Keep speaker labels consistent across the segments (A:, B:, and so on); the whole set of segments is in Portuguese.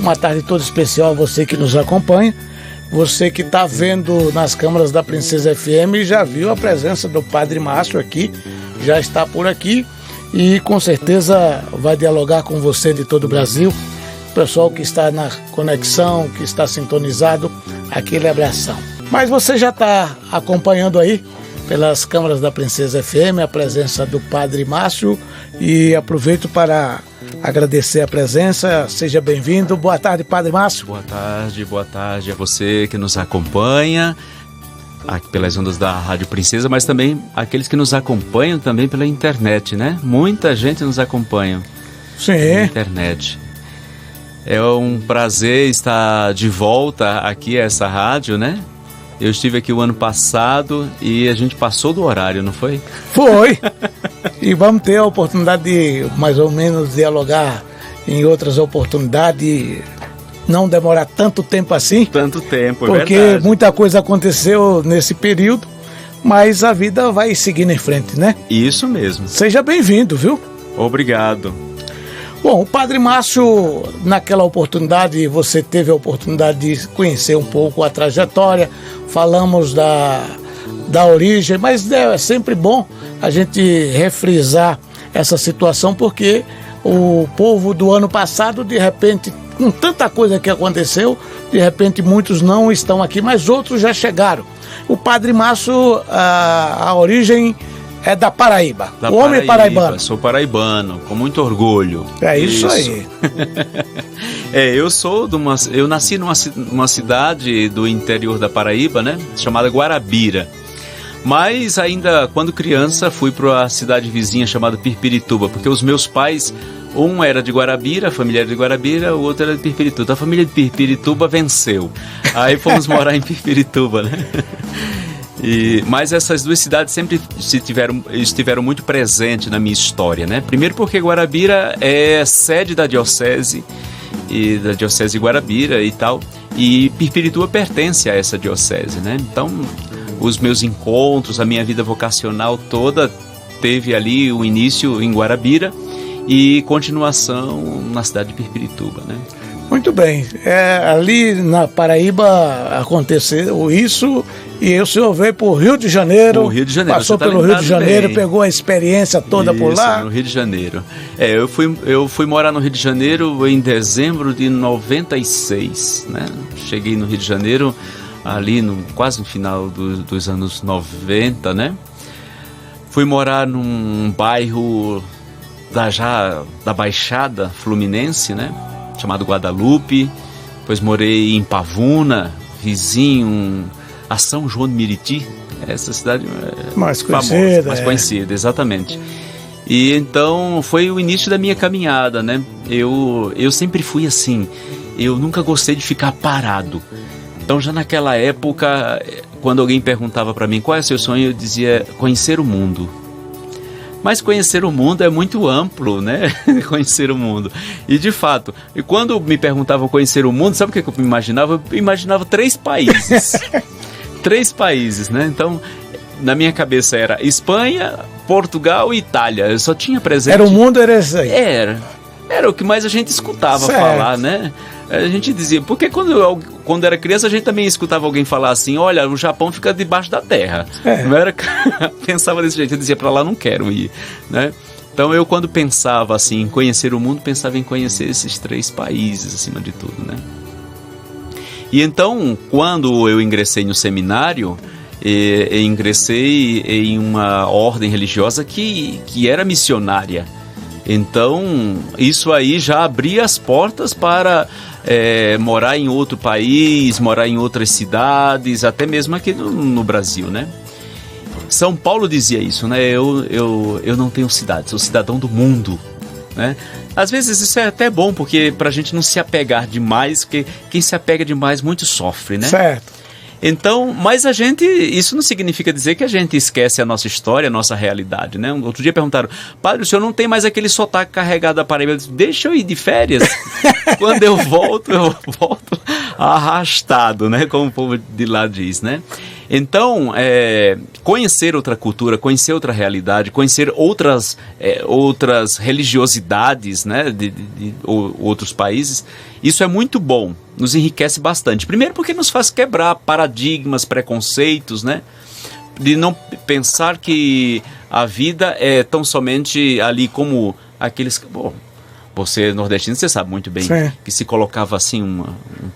A: Uma tarde toda especial a você que nos acompanha. Você que está vendo nas câmeras da Princesa FM já viu a presença do Padre Márcio aqui, já está por aqui e com certeza vai dialogar com você de todo o Brasil. O pessoal que está na conexão, que está sintonizado, aquele abração. Mas você já está acompanhando aí pelas câmeras da Princesa FM a presença do Padre Márcio e aproveito para agradecer a presença. Seja bem-vindo. Boa tarde, Padre Márcio.
B: Boa tarde a você que nos acompanha aqui pelas ondas da Rádio Princesa, mas também aqueles que nos acompanham também pela internet, né? Muita gente nos acompanha pela internet. É um prazer estar de volta aqui a essa rádio, né? Eu estive aqui o ano passado e a gente passou do horário, não foi?
A: Foi! E vamos ter a oportunidade de, mais ou menos, dialogar em outras oportunidades, não demorar tanto tempo assim.
B: Tanto tempo, é
A: porque
B: verdade.
A: Muita coisa aconteceu nesse período, mas a vida vai seguindo em frente, né?
B: Isso mesmo.
A: Seja bem-vindo, viu?
B: Obrigado.
A: Bom, o Padre Márcio, naquela oportunidade, você teve a oportunidade de conhecer um pouco a trajetória, falamos da origem, mas é sempre bom a gente refrisar essa situação, porque o povo do ano passado, de repente, com tanta coisa que aconteceu, de repente muitos não estão aqui, mas outros já chegaram. O Padre Márcio, a origem é da Paraíba, homem paraibano.
B: Sou paraibano, com muito orgulho.
A: É isso aí.
B: Eu nasci numa cidade do interior da Paraíba, né, chamada Guarabira. Mas ainda quando criança fui para a cidade vizinha chamada Pirpirituba, porque os meus pais, um era de Guarabira, a família era de Guarabira, o outro era de Pirpirituba. A família de Pirpirituba venceu. Aí fomos morar em Pirpirituba, né? Mas essas duas cidades sempre estiveram muito presentes na minha história, né? Primeiro porque Guarabira é sede da diocese de Guarabira e tal, e Pirpirituba pertence a essa diocese, né? Então, os meus encontros, a minha vida vocacional toda teve ali o início em Guarabira e continuação na cidade de Pirpirituba, né?
A: Muito bem. Ali na Paraíba aconteceu isso e o senhor veio para o Rio de Janeiro.
B: O Rio de Janeiro.
A: Passou pelo Rio de Janeiro, pegou a experiência toda por lá.
B: No Rio de Janeiro. Eu fui morar no Rio de Janeiro em dezembro de 96, né? Cheguei no Rio de Janeiro ali quase no final dos anos 90, né? Fui morar num bairro da Baixada Fluminense, né? Chamado Guadalupe. Depois morei em Pavuna, vizinho a São João de Meriti. Essa cidade
A: mais
B: famosa,
A: conhecida,
B: mais conhecida, exatamente. E então foi o início da minha caminhada, né? Eu sempre fui assim, eu nunca gostei de ficar parado. Então já naquela época, quando alguém perguntava para mim qual é o seu sonho, eu dizia conhecer o mundo. Mas conhecer o mundo é muito amplo, né? Conhecer o mundo. E de fato, e quando me perguntavam conhecer o mundo, sabe o que eu imaginava? Eu imaginava 3 países. 3 países, né? Então, na minha cabeça era Espanha, Portugal e Itália. Eu só tinha presente...
A: Era o mundo, era isso aí?
B: Era o que mais a gente escutava falar, né? A gente dizia, porque quando era criança a gente também escutava alguém falar assim, olha, o Japão fica debaixo da terra. Não era? Pensava desse jeito, eu dizia, pra lá não quero ir, né? Então eu, quando pensava assim em conhecer o mundo, pensava em conhecer esses 3 países acima de tudo, né? E então, quando eu ingressei no seminário, ingressei em uma ordem religiosa que era missionária. Então, isso aí já abria as portas para morar em outro país, morar em outras cidades, até mesmo aqui no Brasil, né? São Paulo dizia isso, né? Eu não tenho cidade, sou cidadão do mundo, né? Às vezes isso é até bom, porque pra gente não se apegar demais, porque quem se apega demais muito sofre, né?
A: Certo.
B: Então, mas isso não significa dizer que a gente esquece a nossa história, a nossa realidade, né? Outro dia perguntaram, padre, o senhor não tem mais aquele sotaque carregado da Paraíba? Eu disse, deixa eu ir de férias. Quando eu volto arrastado, né? Como o povo de lá diz, né? Então, conhecer outra cultura, conhecer outra realidade, conhecer outras religiosidades, né, de outros países, isso é muito bom, nos enriquece bastante. Primeiro porque nos faz quebrar paradigmas, preconceitos, né, de não pensar que a vida é tão somente ali como aqueles... Bom, você nordestino, você sabe muito bem. Sim. Que se colocava assim um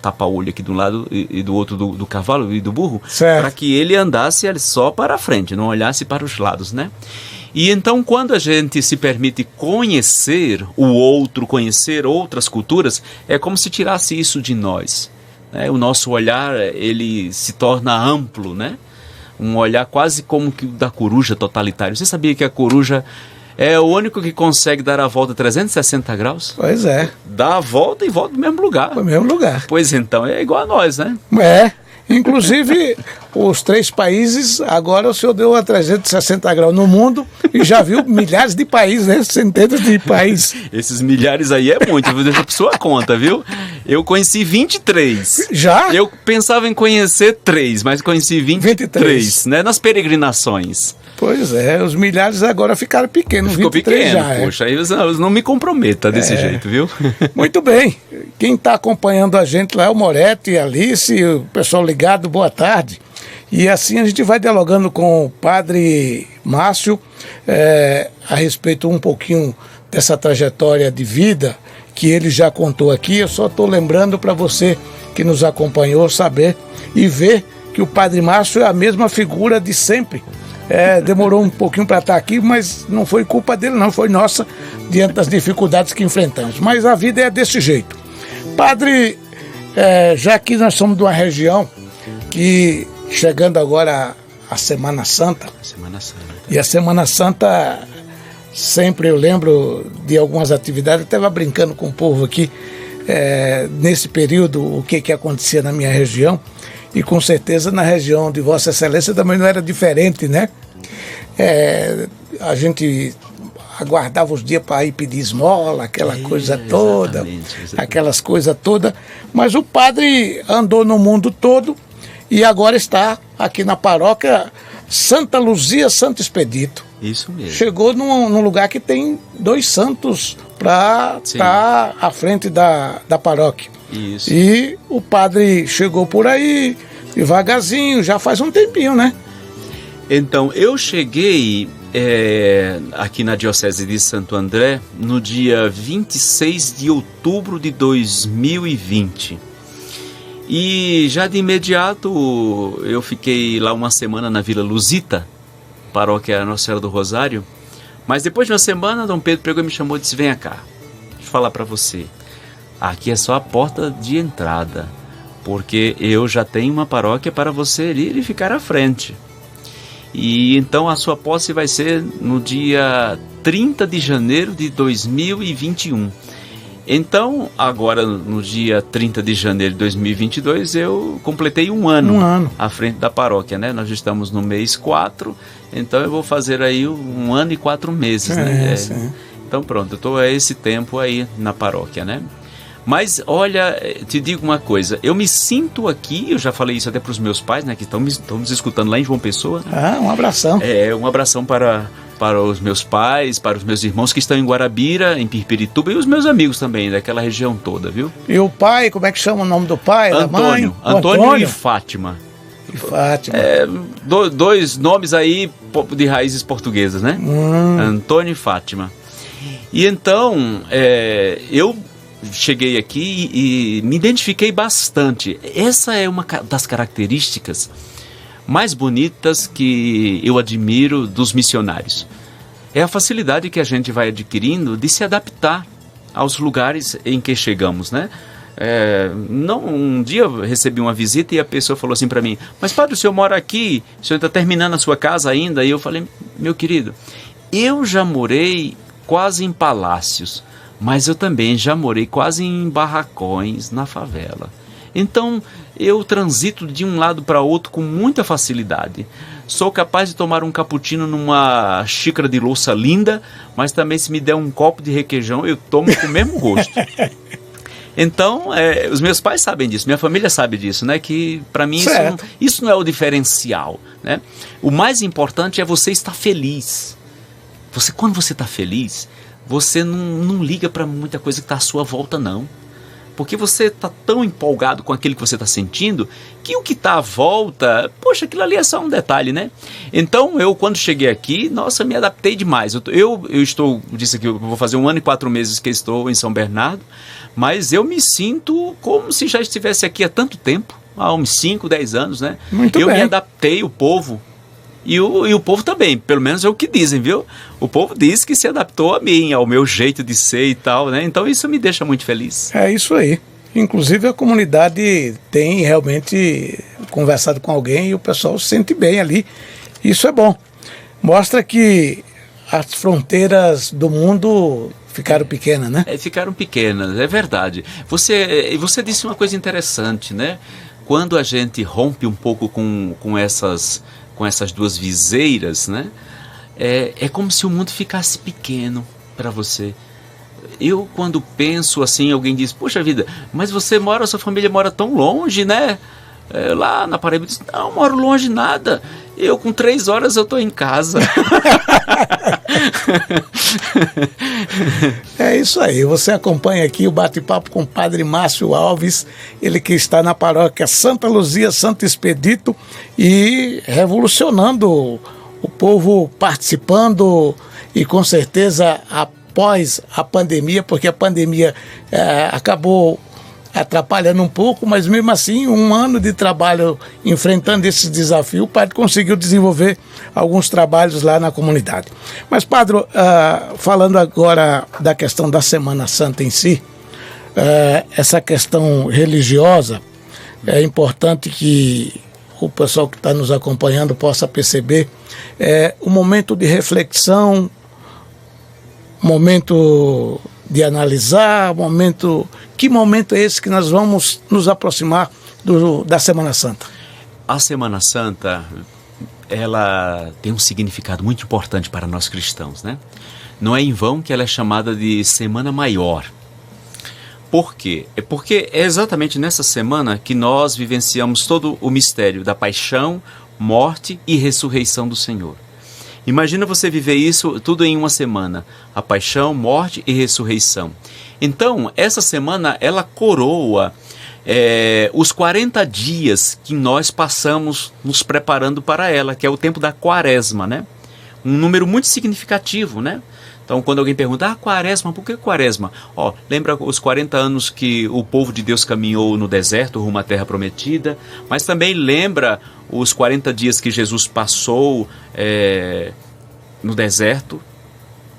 B: tapa-olho aqui de um lado e do outro do cavalo e do burro, para que ele andasse só para a frente, não olhasse para os lados, né? E então, quando a gente se permite conhecer o outro, conhecer outras culturas, é como se tirasse isso de nós, né? O nosso olhar, ele se torna amplo, né? Um olhar quase como que o da coruja totalitário. Você sabia que a coruja é o único que consegue dar a volta 360 graus?
A: Pois é.
B: Dá a volta e volta no mesmo lugar.
A: No mesmo lugar.
B: Pois então, é igual a nós, né?
A: É. Inclusive, os 3 países, agora o senhor deu a 360 graus no mundo e já viu milhares de países, né? Centenas de países.
B: Esses milhares aí é muito, eu vou deixar por sua conta, viu? Eu conheci 23.
A: Já?
B: Eu pensava em conhecer 3, mas conheci 23, né? Nas peregrinações.
A: Pois é, os milhares agora ficaram pequenos.
B: Ficou 23 pequeno,
A: já,
B: poxa, aí não me comprometa desse jeito, viu?
A: Muito bem, quem está acompanhando a gente lá é o Moretti, a Alice, o pessoal ligado, boa tarde. E assim a gente vai dialogando com o Padre Márcio a respeito um pouquinho dessa trajetória de vida que ele já contou aqui. Eu só estou lembrando para você que nos acompanhou saber e ver que o Padre Márcio é a mesma figura de sempre. Demorou um pouquinho para estar aqui, mas não foi culpa dele, não, foi nossa, diante das dificuldades que enfrentamos. Mas a vida é desse jeito. Padre, já que nós somos de uma região que, chegando agora a Semana Santa, e a Semana Santa, sempre eu lembro de algumas atividades, eu estava brincando com o povo aqui, nesse período, o que acontecia na minha região, e com certeza na região de Vossa Excelência também não era diferente, né? A gente aguardava os dias para ir pedir esmola, aquela coisa toda, aquelas coisas todas, mas o padre andou no mundo todo e agora está aqui na paróquia Santa Luzia Santo Expedito.
B: Isso mesmo.
A: Chegou num lugar que tem 2 santos para estar à frente da paróquia.
B: Isso.
A: E o padre chegou por aí, devagarzinho, já faz um tempinho, né?
B: Então, eu cheguei aqui na Diocese de Santo André no dia 26 de outubro de 2020. E já de imediato eu fiquei lá uma semana na Vila Luzita, paróquia Nossa Senhora do Rosário. Mas depois de uma semana, Dom Pedro pegou e me chamou e disse: venha cá, deixa eu falar para você. Aqui é só a porta de entrada, porque eu já tenho uma paróquia para você ir e ficar à frente. E então a sua posse vai ser no dia 30 de janeiro de 2021. Então, agora no dia 30 de janeiro de 2022, eu completei um ano à frente da paróquia, né? Nós estamos no mês 4, então eu vou fazer aí 1 ano e 4 meses, né? Então pronto, eu estou a esse tempo aí na paróquia, né? Mas, olha, te digo uma coisa, eu me sinto aqui, eu já falei isso até para os meus pais, né, que estão nos escutando lá em João Pessoa.
A: Ah, um abração.
B: Um abração para os meus pais, para os meus irmãos que estão em Guarabira, em Pirpirituba, e os meus amigos também, daquela região toda, viu?
A: E o pai, como é que chama o nome do pai, da mãe?
B: Antônio e Fátima.
A: E Fátima.
B: 2 nomes aí de raízes portuguesas, né? Antônio e Fátima. E então, eu cheguei aqui e me identifiquei bastante. Essa é uma das características mais bonitas que eu admiro dos missionários. É a facilidade que a gente vai adquirindo de se adaptar aos lugares em que chegamos, né? Um dia eu recebi uma visita e a pessoa falou assim para mim: mas padre, o senhor mora aqui? O senhor está terminando a sua casa ainda? E eu falei: meu querido, eu já morei quase em palácios, mas eu também já morei quase em barracões na favela. Então, eu transito de um lado para outro com muita facilidade. Sou capaz de tomar um cappuccino numa xícara de louça linda, mas também se me der um copo de requeijão, eu tomo com o mesmo gosto. Então, os meus pais sabem disso, minha família sabe disso, né? Que para mim isso não é o diferencial, né? O mais importante é você estar feliz. Quando você está feliz, você não liga para muita coisa que está à sua volta, não. Porque você está tão empolgado com aquilo que você está sentindo, que o que está à volta, poxa, aquilo ali é só um detalhe, né? Então, eu quando cheguei aqui, nossa, me adaptei demais. Disse que eu vou fazer 1 ano e 4 meses que estou em São Bernardo, mas eu me sinto como se já estivesse aqui há tanto tempo, há uns 5, 10 anos, né?
A: Muito bem.
B: Me adaptei, o povo... E o povo também, pelo menos é o que dizem, viu? O povo diz que se adaptou a mim, ao meu jeito de ser e tal, né? Então isso me deixa muito feliz.
A: É isso aí. Inclusive a comunidade tem realmente conversado com alguém e o pessoal se sente bem ali. Isso é bom. Mostra que as fronteiras do mundo ficaram pequenas, né?
B: Ficaram pequenas, é verdade. Você disse uma coisa interessante, né? Quando a gente rompe um pouco com essas duas viseiras, né? É como se o mundo ficasse pequeno para você. Eu, quando penso assim, alguém diz, poxa vida, mas sua família mora tão longe, né? Lá na Paraíba, eu disse, não moro longe nada. Eu, com 3 horas, eu estou em casa.
A: É isso aí, você acompanha aqui o bate-papo com o Padre Márcio Alves, ele que está na paróquia Santa Luzia, Santo Expedito, e revolucionando o povo, participando, e com certeza após a pandemia, porque a pandemia acabou atrapalhando um pouco, mas mesmo assim, 1 ano de trabalho enfrentando esse desafio, o padre conseguiu desenvolver alguns trabalhos lá na comunidade. Mas, padre, falando agora da questão da Semana Santa em si, essa questão religiosa, é importante que o pessoal que está nos acompanhando possa perceber um momento de reflexão, momento de analisar, que momento é esse que nós vamos nos aproximar da Semana Santa?
B: A Semana Santa, ela tem um significado muito importante para nós cristãos, né? Não é em vão que ela é chamada de Semana Maior. Por quê? É porque é exatamente nessa semana que nós vivenciamos todo o mistério da paixão, morte e ressurreição do Senhor. Imagina você viver isso tudo em uma semana, a paixão, morte e ressurreição. Então, essa semana, ela coroa os 40 dias que nós passamos nos preparando para ela, que é o tempo da quaresma, né? Um número muito significativo, né? Então, quando alguém pergunta, quaresma, por que quaresma? Lembra os 40 anos que o povo de Deus caminhou no deserto, rumo à terra prometida, mas também lembra os 40 dias que Jesus passou no deserto,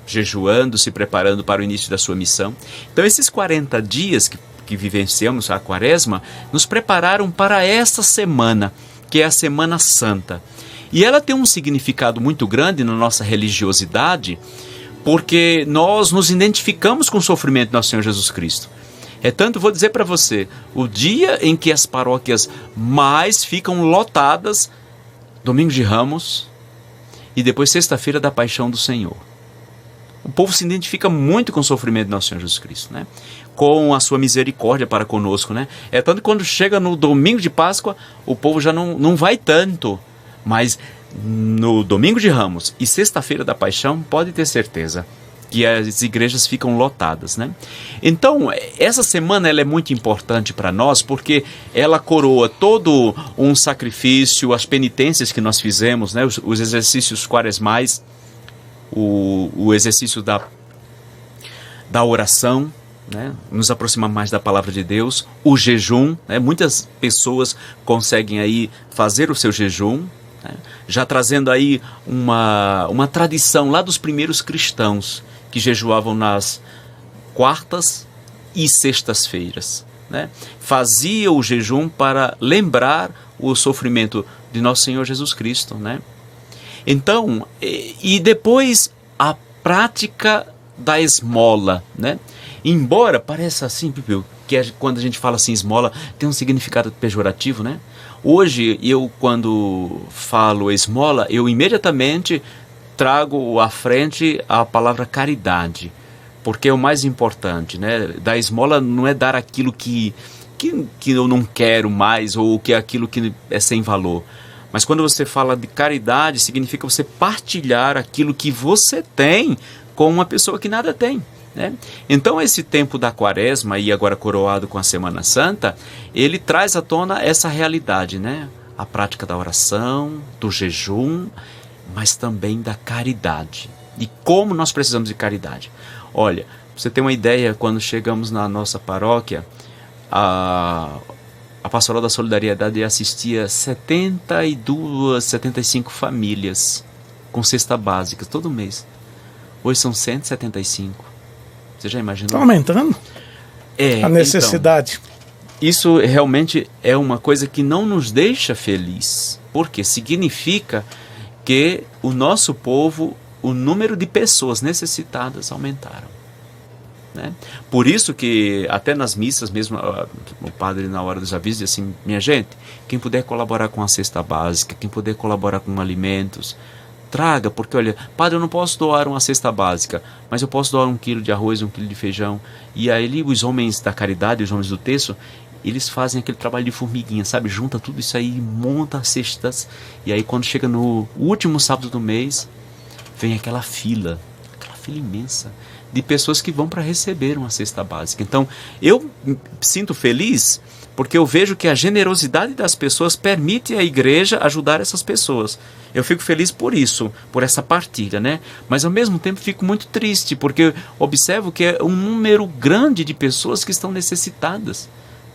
B: jejuando, se preparando para o início da sua missão. Então, esses 40 dias que vivenciamos a quaresma, nos prepararam para esta semana, que é a Semana Santa. E ela tem um significado muito grande na nossa religiosidade, porque nós nos identificamos com o sofrimento do nosso Senhor Jesus Cristo. Tanto, vou dizer para você, o dia em que as paróquias mais ficam lotadas, Domingo de Ramos e depois Sexta-feira da Paixão do Senhor. O povo se identifica muito com o sofrimento do nosso Senhor Jesus Cristo, né? Com a sua misericórdia para conosco, né? Tanto que quando chega no Domingo de Páscoa, o povo já não vai tanto, mas no Domingo de Ramos e Sexta-feira da Paixão, pode ter certeza que as igrejas ficam lotadas, né? Então, essa semana ela é muito importante para nós, porque ela coroa todo um sacrifício, as penitências que nós fizemos, né? Os exercícios quaresmais, o exercício da oração, né? Nos aproximar mais da palavra de Deus, o jejum, né? Muitas pessoas conseguem aí fazer o seu jejum, né? Já trazendo aí uma tradição lá dos primeiros cristãos, que jejuavam nas quartas e sextas-feiras, né? Fazia o jejum para lembrar o sofrimento de nosso Senhor Jesus Cristo, né? Então, e depois a prática da esmola, né? Embora pareça assim, que quando a gente fala assim esmola, tem um significado pejorativo, né? Hoje, eu quando falo esmola, eu imediatamente trago à frente a palavra caridade, porque é o mais importante, né? Dar esmola não é dar aquilo que eu não quero mais, ou que é aquilo que é sem valor. Mas quando você fala de caridade, significa você partilhar aquilo que você tem com uma pessoa que nada tem, né? Então esse tempo da Quaresma, e agora coroado com a Semana Santa, ele traz à tona essa realidade, né? A prática da oração, do jejum, mas também da caridade. E como nós precisamos de caridade. Olha, pra você ter uma ideia, quando chegamos na nossa paróquia, a Pastoral da Solidariedade assistia 72, 75 famílias com cesta básica todo mês. Hoje são 175. Você já imaginou?
A: Está aumentando a necessidade.
B: Então, isso realmente é uma coisa que não nos deixa feliz, porque significa que o nosso povo, o número de pessoas necessitadas aumentaram, né? Por isso que até nas missas mesmo, o padre na hora dos avisos diz assim: minha gente, quem puder colaborar com a cesta básica, quem puder colaborar com alimentos, traga, porque olha, padre, eu não posso doar uma cesta básica, mas eu posso doar 1 quilo de arroz, 1 quilo de feijão. E aí os homens da caridade, os homens do terço, eles fazem aquele trabalho de formiguinha, sabe? Junta tudo isso aí, monta as cestas, e aí quando chega no último sábado do mês, vem aquela fila imensa de pessoas que vão para receber uma cesta básica. Então, eu me sinto feliz porque eu vejo que a generosidade das pessoas permite à igreja ajudar essas pessoas. Eu fico feliz por isso, por essa partilha, né? Mas ao mesmo tempo fico muito triste, porque observo que é um número grande de pessoas que estão necessitadas,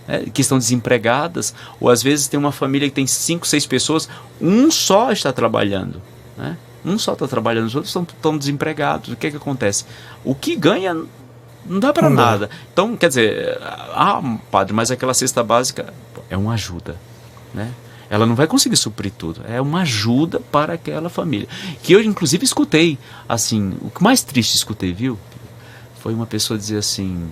B: né? Que estão desempregadas, ou às vezes tem uma família que tem 5, 6 pessoas, um só está trabalhando, né? Um só está trabalhando, os outros estão desempregados. O que acontece? O que ganha não dá para nada. Então, quer dizer, padre, mas aquela cesta básica é uma ajuda, né? Ela não vai conseguir suprir tudo. É uma ajuda para aquela família. Que eu, inclusive, escutei, assim, o que mais triste escutei, viu? Foi uma pessoa dizer assim: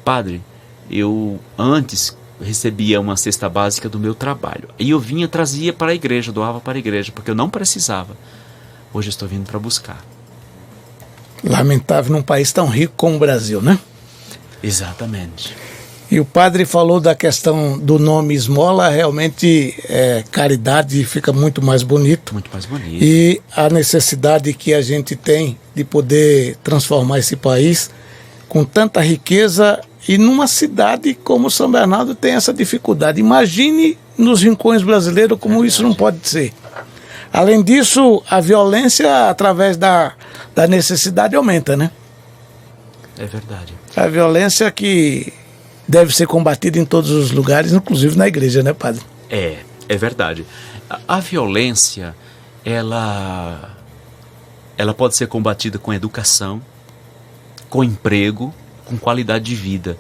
B: padre, eu antes recebia uma cesta básica do meu trabalho. E eu trazia para a igreja, doava para a igreja, porque eu não precisava. Hoje eu estou vindo para buscar.
A: Lamentável num país tão rico como o Brasil, né?
B: Exatamente.
A: E o padre falou da questão do nome esmola, realmente caridade fica muito mais bonito.
B: Muito mais bonito.
A: E a necessidade que a gente tem de poder transformar esse país com tanta riqueza, e numa cidade como São Bernardo tem essa dificuldade. Imagine nos rincões brasileiros como isso não pode ser. Além disso, a violência através da necessidade aumenta, né?
B: É verdade.
A: A violência que deve ser combatida em todos os lugares, inclusive na igreja, né, padre?
B: É verdade. A violência, ela pode ser combatida com educação, com emprego, com qualidade de vida.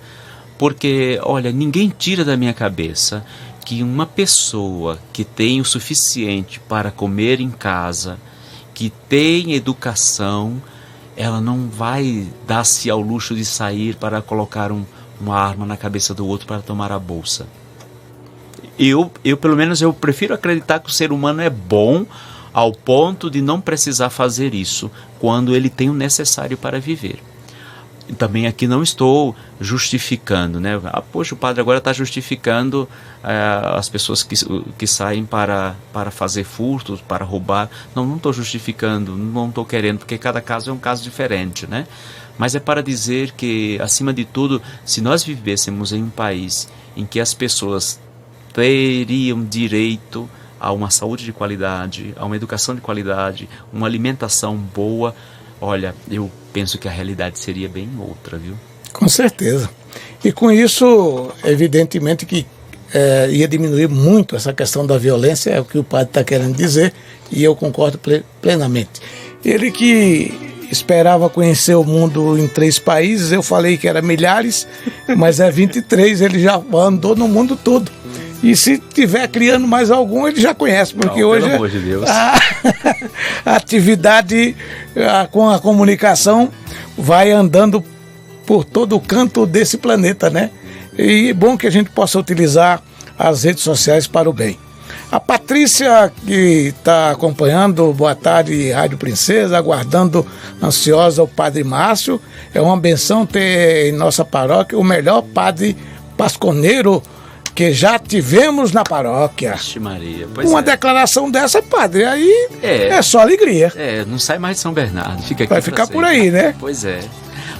B: Porque, olha, ninguém tira da minha cabeça que uma pessoa que tem o suficiente para comer em casa, que tem educação, ela não vai dar-se ao luxo de sair para colocar uma arma na cabeça do outro para tomar a bolsa. Eu pelo menos, eu prefiro acreditar que o ser humano é bom ao ponto de não precisar fazer isso quando ele tem o necessário para viver. Também aqui não estou justificando, né? Poxa, o padre agora está justificando as pessoas que saem para fazer furtos, para roubar. Não estou justificando, não estou querendo, porque cada caso é um caso diferente, né? Mas é para dizer que, acima de tudo, se nós vivêssemos em um país em que as pessoas teriam direito a uma saúde de qualidade, a uma educação de qualidade, uma alimentação boa, olha, eu penso que a realidade seria bem outra, viu?
A: Com certeza. E com isso, evidentemente que ia diminuir muito essa questão da violência, é o que o padre está querendo dizer, e eu concordo plenamente. Ele que esperava conhecer o mundo em 3 países, eu falei que era milhares, mas é 23, ele já andou no mundo todo. E se tiver criando mais algum, ele já conhece, porque hoje
B: pelo amor de Deus.
A: A atividade com a comunicação vai andando por todo o canto desse planeta, né? E é bom que a gente possa utilizar as redes sociais para o bem. A Patrícia, que está acompanhando, boa tarde, Rádio Princesa, aguardando ansiosa o Padre Márcio. É uma benção ter em nossa paróquia o melhor padre pasconeiro que já tivemos na paróquia.
B: Vixe Maria, pois
A: uma declaração dessa, padre, aí é só alegria.
B: Não sai mais de São Bernardo, fica aqui.
A: Vai ficar por aí, né?
B: Pois é.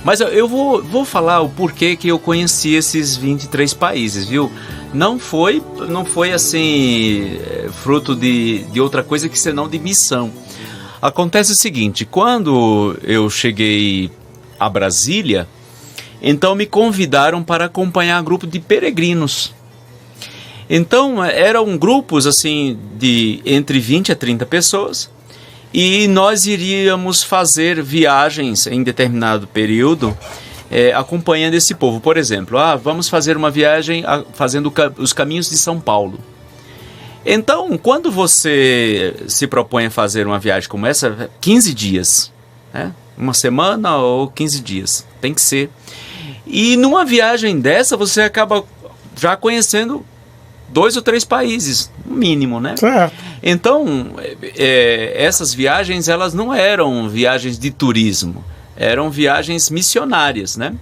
B: Mas eu vou falar o porquê que eu conheci esses 23 países, viu? Não foi assim, fruto de outra coisa que senão de missão. Acontece o seguinte, quando eu cheguei a Brasília, então me convidaram para acompanhar um grupo de peregrinos. Então eram grupos assim de entre 20 a 30 pessoas, e nós iríamos fazer viagens em determinado período acompanhando esse povo. Por exemplo, vamos fazer uma viagem fazendo os caminhos de São Paulo. Então, quando você se propõe a fazer uma viagem como essa, 15 dias, né? Uma semana ou 15 dias, tem que ser. E numa viagem dessa, você acaba já conhecendo 2 ou 3 países, no mínimo, né?
A: Certo.
B: Então, essas viagens, elas não eram viagens de turismo, eram viagens missionárias, né?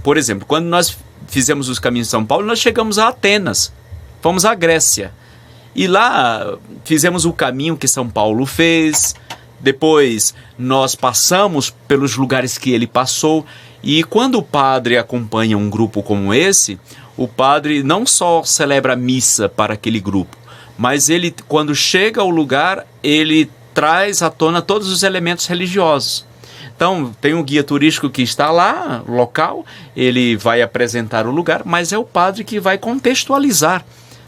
B: Por exemplo, quando nós fizemos os caminhos de São Paulo, nós chegamos a Atenas, fomos à Grécia. E lá fizemos o caminho que São Paulo fez, depois nós passamos pelos lugares que ele passou. E quando o padre acompanha um grupo como esse, o padre não só celebra a missa para aquele grupo, mas ele, quando chega ao lugar, ele traz à tona todos os elementos religiosos. Então, tem um guia turístico que está lá, local, ele vai apresentar o lugar, mas é o padre que vai contextualizar,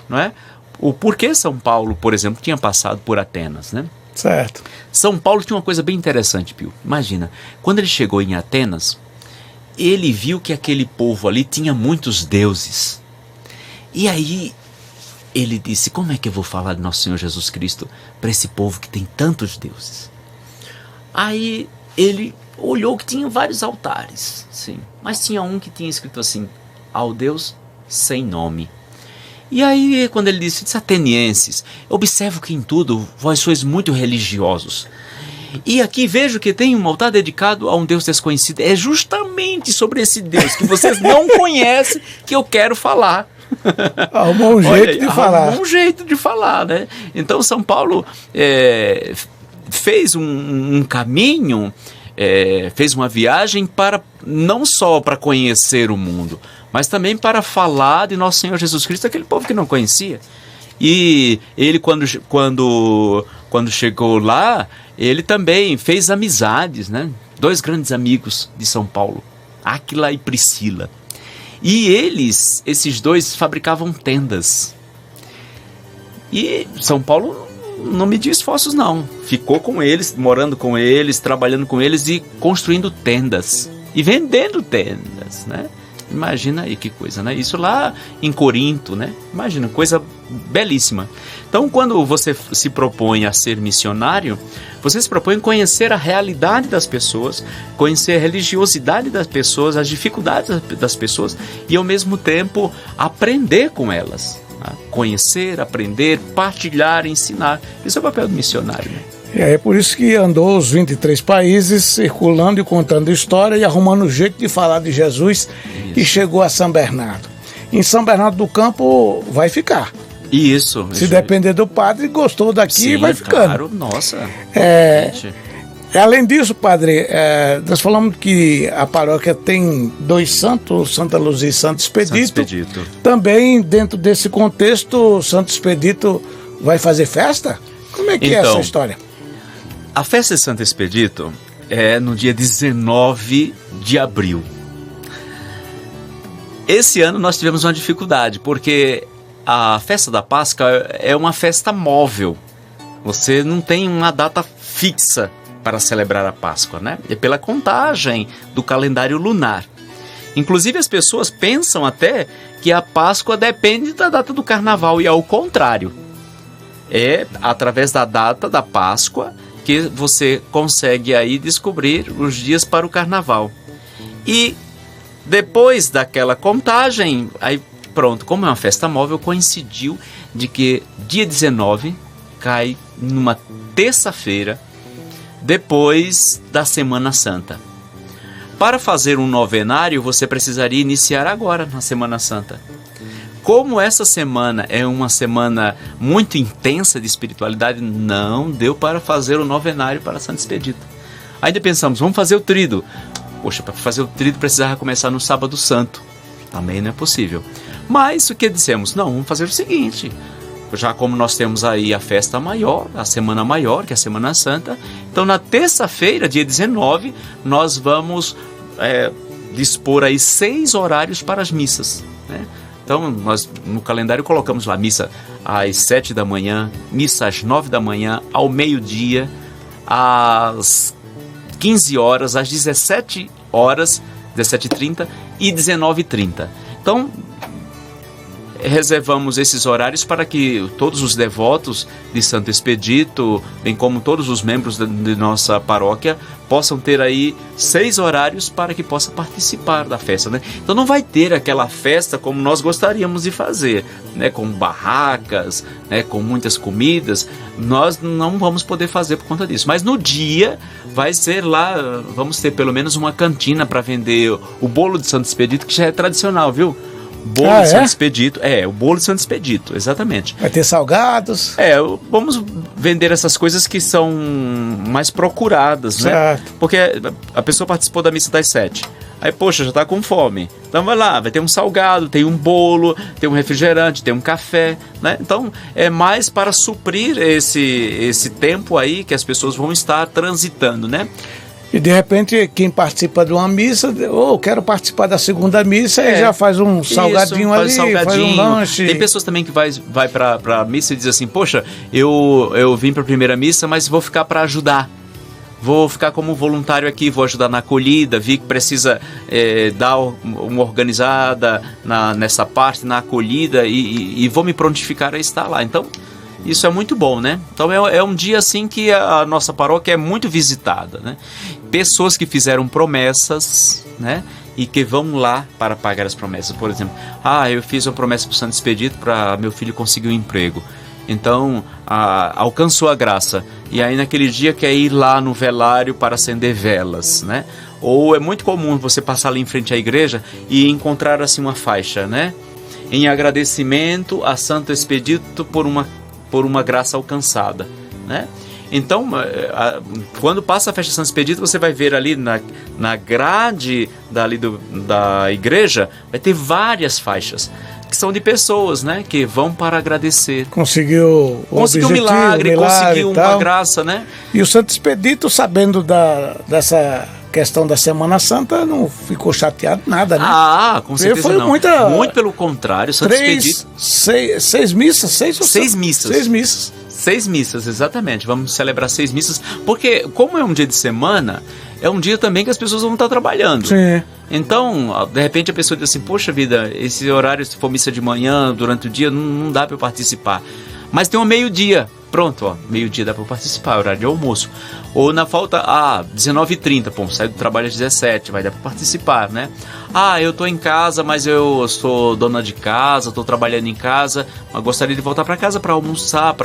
B: não é? O porquê São Paulo, por exemplo, tinha passado por Atenas, né?
A: Certo.
B: São Paulo tinha uma coisa bem interessante, Pio. Imagina, quando ele chegou em Atenas, ele viu que aquele povo ali tinha muitos deuses. E aí ele disse, como é que eu vou falar de Nosso Senhor Jesus Cristo para esse povo que tem tantos deuses? Aí ele olhou que tinha vários altares, sim, mas tinha um que tinha escrito assim, ao Deus sem nome. E aí quando ele disse, atenienses, observo que em tudo vós sois muito religiosos. E aqui vejo que tem um altar dedicado a um Deus desconhecido. É justamente sobre esse Deus que vocês não conhecem que eu quero falar.
A: Arrumou um jeito de falar.
B: Arrumou um jeito de falar, né? Então São Paulo fez um caminho, fez uma viagem para não só para conhecer o mundo, mas também para falar de Nosso Senhor Jesus Cristo, aquele povo que não conhecia. E ele, quando chegou lá, ele também fez amizades, né? 2 grandes amigos de São Paulo, Áquila e Priscila. E esses 2 fabricavam tendas. E São Paulo não mediu esforços não. Ficou com eles, morando com eles, trabalhando com eles e construindo tendas. E vendendo tendas, né? Imagina aí que coisa, né? Isso lá em Corinto, né? Imagina, coisa belíssima. Então, quando você se propõe a ser missionário, você se propõe a conhecer a realidade das pessoas, conhecer a religiosidade das pessoas, as dificuldades das pessoas e, ao mesmo tempo, aprender com elas. Tá? Conhecer, aprender, partilhar, ensinar. Isso é o papel do missionário, né?
A: É por isso que andou os 23 países circulando e contando história e arrumando jeito de falar de Jesus. Isso. E chegou a São Bernardo. Em São Bernardo do Campo vai ficar.
B: Isso.
A: Se depender do padre, gostou daqui, sim, vai ficando.
B: Claro, nossa.
A: Além disso, padre, nós falamos que a paróquia tem 2 santos, Santa Luzia e Santo Expedito.
B: Santo Expedito.
A: Também, dentro desse contexto, Santo Expedito vai fazer festa? Como é que é essa história?
B: A festa de Santo Expedito é no dia 19 de abril. Esse ano nós tivemos uma dificuldade, porque a festa da Páscoa é uma festa móvel. Você não tem uma data fixa para celebrar a Páscoa, né? É pela contagem do calendário lunar. Inclusive as pessoas pensam até que a Páscoa depende da data do Carnaval, e ao contrário. É através da data da Páscoa que você consegue aí descobrir os dias para o Carnaval. E depois daquela contagem, aí pronto, como é uma festa móvel, coincidiu de que dia 19 cai numa terça-feira, depois da Semana Santa. Para fazer um novenário, você precisaria iniciar agora, na Semana Santa. Como essa semana é uma semana muito intensa de espiritualidade, não deu para fazer o novenário para Santo Expedito. Ainda pensamos, vamos fazer o tríduo. Poxa, para fazer o tríduo precisava começar no Sábado Santo. Também não é possível. Mas o que dissemos? Não, vamos fazer o seguinte. Já como nós temos aí a festa maior, a semana maior, que é a Semana Santa, então na terça-feira, dia 19, nós vamos dispor aí 6 horários para as missas, né? Então nós no calendário colocamos lá missa às 7 da manhã, missa às 9 da manhã, ao meio-dia, às 15 horas, às 17 horas, 17h30 e 19h30. Então reservamos esses horários para que todos os devotos de Santo Expedito, bem como todos os membros de nossa paróquia, possam ter aí 6 horários para que possa participar da festa, né? Então não vai ter aquela festa como nós gostaríamos de fazer, né? Com barracas, né? Com muitas comidas. Nós não vamos poder fazer por conta disso. Mas no dia vai ser lá, vamos ter pelo menos uma cantina para vender o bolo de Santo Expedito, que já é tradicional, viu? Bolo de Santo Expedito, o bolo de Santo Expedito, exatamente.
A: Vai ter salgados.
B: Vamos vender essas coisas que são mais procuradas,
A: certo,
B: né? Porque a pessoa participou da missa das 7. Aí, poxa, já tá com fome. Então vai lá, vai ter um salgado, tem um bolo, tem um refrigerante, tem um café, né? Então é mais para suprir esse tempo aí que as pessoas vão estar transitando, né?
A: E de repente, quem participa de uma missa, quero participar da segunda missa, e já faz um salgadinho ali, faz um lanche.
B: Tem pessoas também que vai para a missa e diz assim, poxa, eu vim para a primeira missa, mas vou ficar para ajudar. Vou ficar como voluntário aqui, vou ajudar na acolhida, vi que precisa dar uma organizada nessa parte, na acolhida, e vou me prontificar a estar lá. Então, isso é muito bom, né? Então é um dia assim que a nossa paróquia é muito visitada, né? Pessoas que fizeram promessas, né? E que vão lá para pagar as promessas. Por exemplo, eu fiz uma promessa para o Santo Expedito para meu filho conseguir um emprego. Então, alcançou a graça. E aí naquele dia quer ir lá no velário para acender velas, né? Ou é muito comum você passar ali em frente à igreja e encontrar assim uma faixa, né? Em agradecimento a Santo Expedito por uma graça alcançada, né? Então, quando passa a festa de Santo Expedito, você vai ver ali na grade da igreja, vai ter várias faixas, que são de pessoas, né? Que vão para agradecer.
A: Conseguiu
B: um milagre, conseguiu uma graça, né?
A: E o Santo Expedito, sabendo dessa questão da Semana Santa, não ficou chateado nada, né?
B: Com certeza
A: foi
B: não. Muito pelo contrário, Santo Expedito...
A: 6 missas?
B: 6 missas.
A: 6 missas.
B: 6 missas, exatamente. Vamos celebrar 6 missas, porque como é um dia de semana, é um dia também que as pessoas vão estar trabalhando.
A: Sim.
B: Então, de repente a pessoa diz assim, poxa vida, esse horário, se for missa de manhã, durante o dia, não dá para eu participar. Mas tem um meio-dia. Pronto, meio-dia dá para participar, horário de almoço. Ou na falta, 19h30, sai do trabalho às 17, vai dar para participar, né? Eu tô em casa, mas eu sou dona de casa, tô trabalhando em casa, mas gostaria de voltar para casa para almoçar,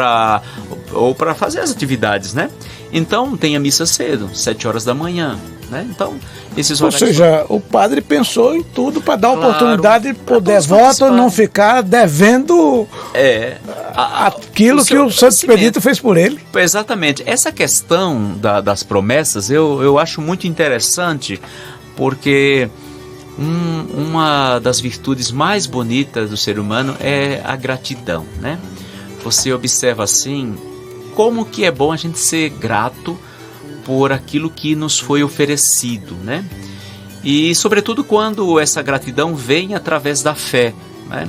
B: ou para fazer as atividades, né? Então tem a missa cedo, 7 horas da manhã, né? Então, esses horários...
A: Ou seja, o padre pensou em tudo para dar oportunidade para o devoto não ficar devendo aquilo que o Santo Expedito fez por ele.
B: Exatamente. Essa questão das promessas eu acho muito interessante, porque uma das virtudes mais bonitas do ser humano é a gratidão, né? Você observa assim, como que é bom a gente ser grato por aquilo que nos foi oferecido, né? E sobretudo quando essa gratidão vem através da fé, né?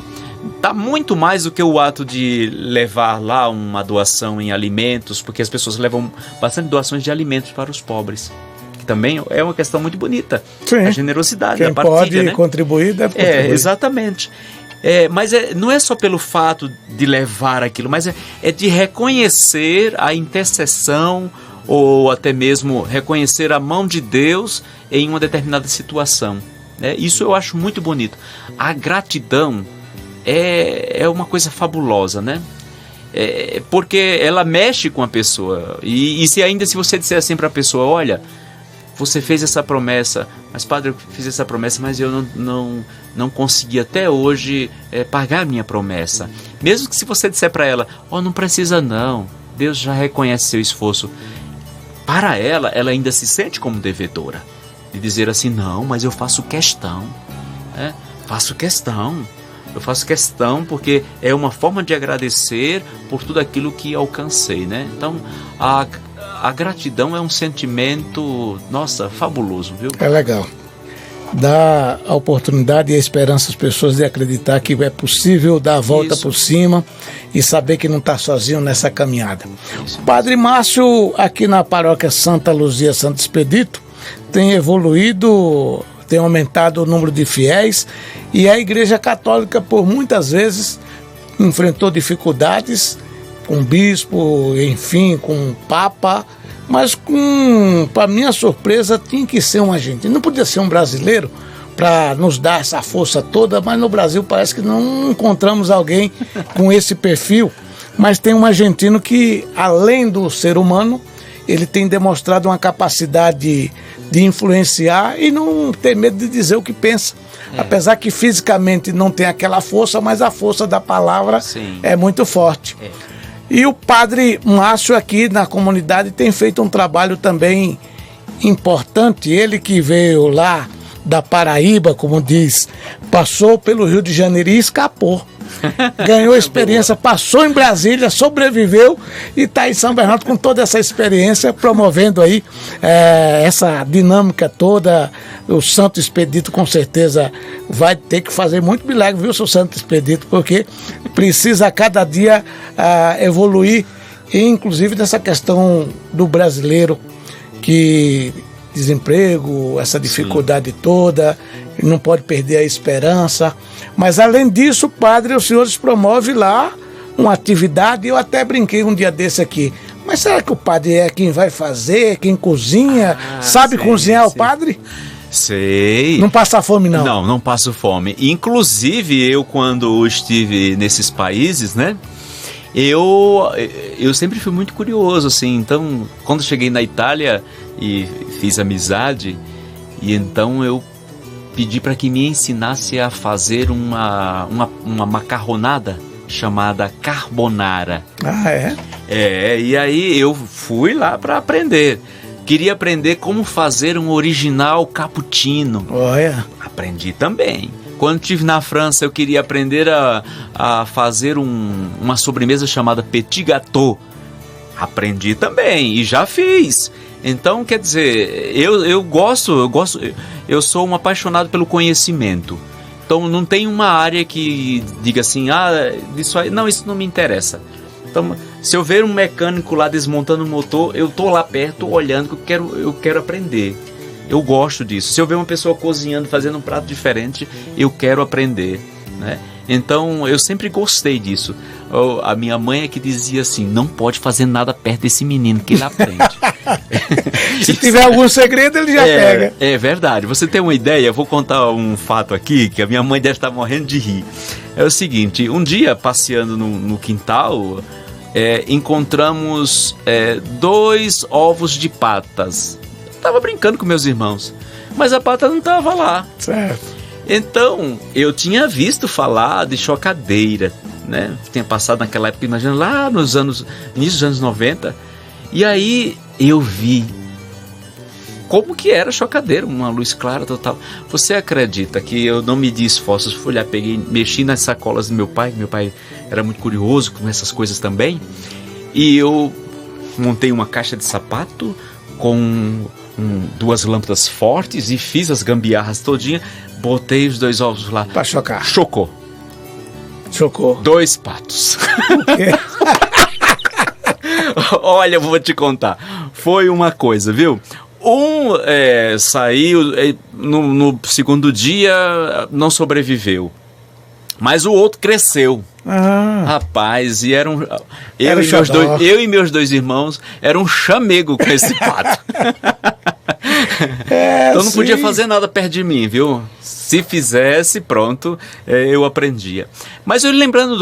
B: Tá muito mais do que o ato de levar lá uma doação em alimentos, porque as pessoas levam bastante doações de alimentos para os pobres, que também é uma questão muito bonita.
A: Sim.
B: A generosidade,
A: quem
B: a partilha,
A: pode,
B: né?
A: Contribuir, deve contribuir.
B: Exatamente. Mas não é só pelo fato de levar aquilo, mas é de reconhecer a intercessão, ou até mesmo reconhecer a mão de Deus em uma determinada situação, né? Isso eu acho muito bonito. A gratidão é uma coisa fabulosa, né? Porque ela mexe com a pessoa. E se você disser assim para a pessoa, olha, você fez essa promessa, mas padre, eu fiz essa promessa, mas eu não consegui até hoje pagar a minha promessa. Mesmo que se você disser para ela, não precisa não, Deus já reconhece seu esforço. Para ela ainda se sente como devedora. De dizer assim, não, mas eu faço questão. Eu faço questão porque é uma forma de agradecer por tudo aquilo que alcancei, né? Então, a gratidão é um sentimento, nossa, fabuloso, viu?
A: É legal. Dá a oportunidade e a esperança às pessoas de acreditar que é possível dar a volta por cima e saber que não está sozinho nessa caminhada. O Padre Márcio, aqui na paróquia Santa Luzia Santo Expedito, tem evoluído, tem aumentado o número de fiéis, e a Igreja Católica, por muitas vezes, enfrentou dificuldades com o bispo, enfim, com o Papa, mas para minha surpresa tinha que ser um argentino, não podia ser um brasileiro para nos dar essa força toda, mas no Brasil parece que não encontramos alguém com esse perfil, mas tem um argentino que, além do ser humano, ele tem demonstrado uma capacidade de influenciar e não ter medo de dizer o que pensa. Apesar que fisicamente não tem aquela força, mas a força da palavra é muito forte. E o Padre Márcio aqui na comunidade tem feito um trabalho também importante. Ele que veio lá da Paraíba, como diz, passou pelo Rio de Janeiro e escapou. Ganhou experiência, passou em Brasília, sobreviveu e está em São Bernardo com toda essa experiência, promovendo aí essa dinâmica toda. O Santo Expedito com certeza vai ter que fazer muito milagre, viu, seu Santo Expedito, porque precisa a cada dia evoluir, e inclusive nessa questão do brasileiro que desemprego, essa dificuldade toda, não pode perder a esperança. Mas além disso, padre, os senhores promovem lá uma atividade. Eu até brinquei um dia desse aqui, mas será que o padre é quem vai fazer, quem cozinha, sabe cozinhar o padre?
B: Sei.
A: Não passa fome, não?
B: Não passo fome. Inclusive, eu quando estive nesses países, né, eu sempre fui muito curioso, assim. Então, quando cheguei na Itália e fiz amizade, e então eu pedi para que me ensinasse a fazer uma macarronada chamada carbonara. E aí eu fui lá para aprender. Queria aprender como fazer um original cappuccino.
A: Olha.
B: Aprendi também. Quando estive na França, eu queria aprender a fazer uma sobremesa chamada petit gâteau. Aprendi também e já fiz. Então, quer dizer, eu sou um apaixonado pelo conhecimento. Então, não tem uma área que diga assim, isso aí, não, isso não me interessa. Então, se eu ver um mecânico lá desmontando o motor, eu tô lá perto olhando, que eu quero aprender. Eu gosto disso. Se eu ver uma pessoa cozinhando, fazendo um prato diferente, eu quero aprender, né? Então, eu sempre gostei disso. A minha mãe é que dizia assim, não pode fazer nada perto desse menino, que ele aprende.
A: Se tiver algum segredo, ele já pega.
B: É verdade. Você tem uma ideia? Eu vou contar um fato aqui, que a minha mãe deve estar morrendo de rir. É o seguinte, um dia, passeando no quintal, encontramos 2 ovos de patas. Eu estava brincando com meus irmãos, mas a pata não estava lá.
A: Certo.
B: Então, eu tinha visto falar de chocadeira, né? Tinha passado naquela época, imagina, lá início dos anos 90. E aí eu vi como que era a chocadeira, uma luz clara total. Você acredita que eu não medi esforços, fui lá, peguei, mexi nas sacolas do meu pai era muito curioso com essas coisas também, e eu montei uma caixa de sapato com 2 lâmpadas fortes e fiz as gambiarras todinha, botei os 2 ovos lá.
A: Pra chocar.
B: Chocou. 2 patos. Olha, eu vou te contar. Foi uma coisa, viu? Saiu no segundo dia, não sobreviveu. Mas o outro cresceu. Rapaz, e eu e meus 2 irmãos eram um chamego com esse pato. Então não podia fazer nada perto de mim, viu? Se fizesse, pronto, eu aprendia. Mas eu lembrando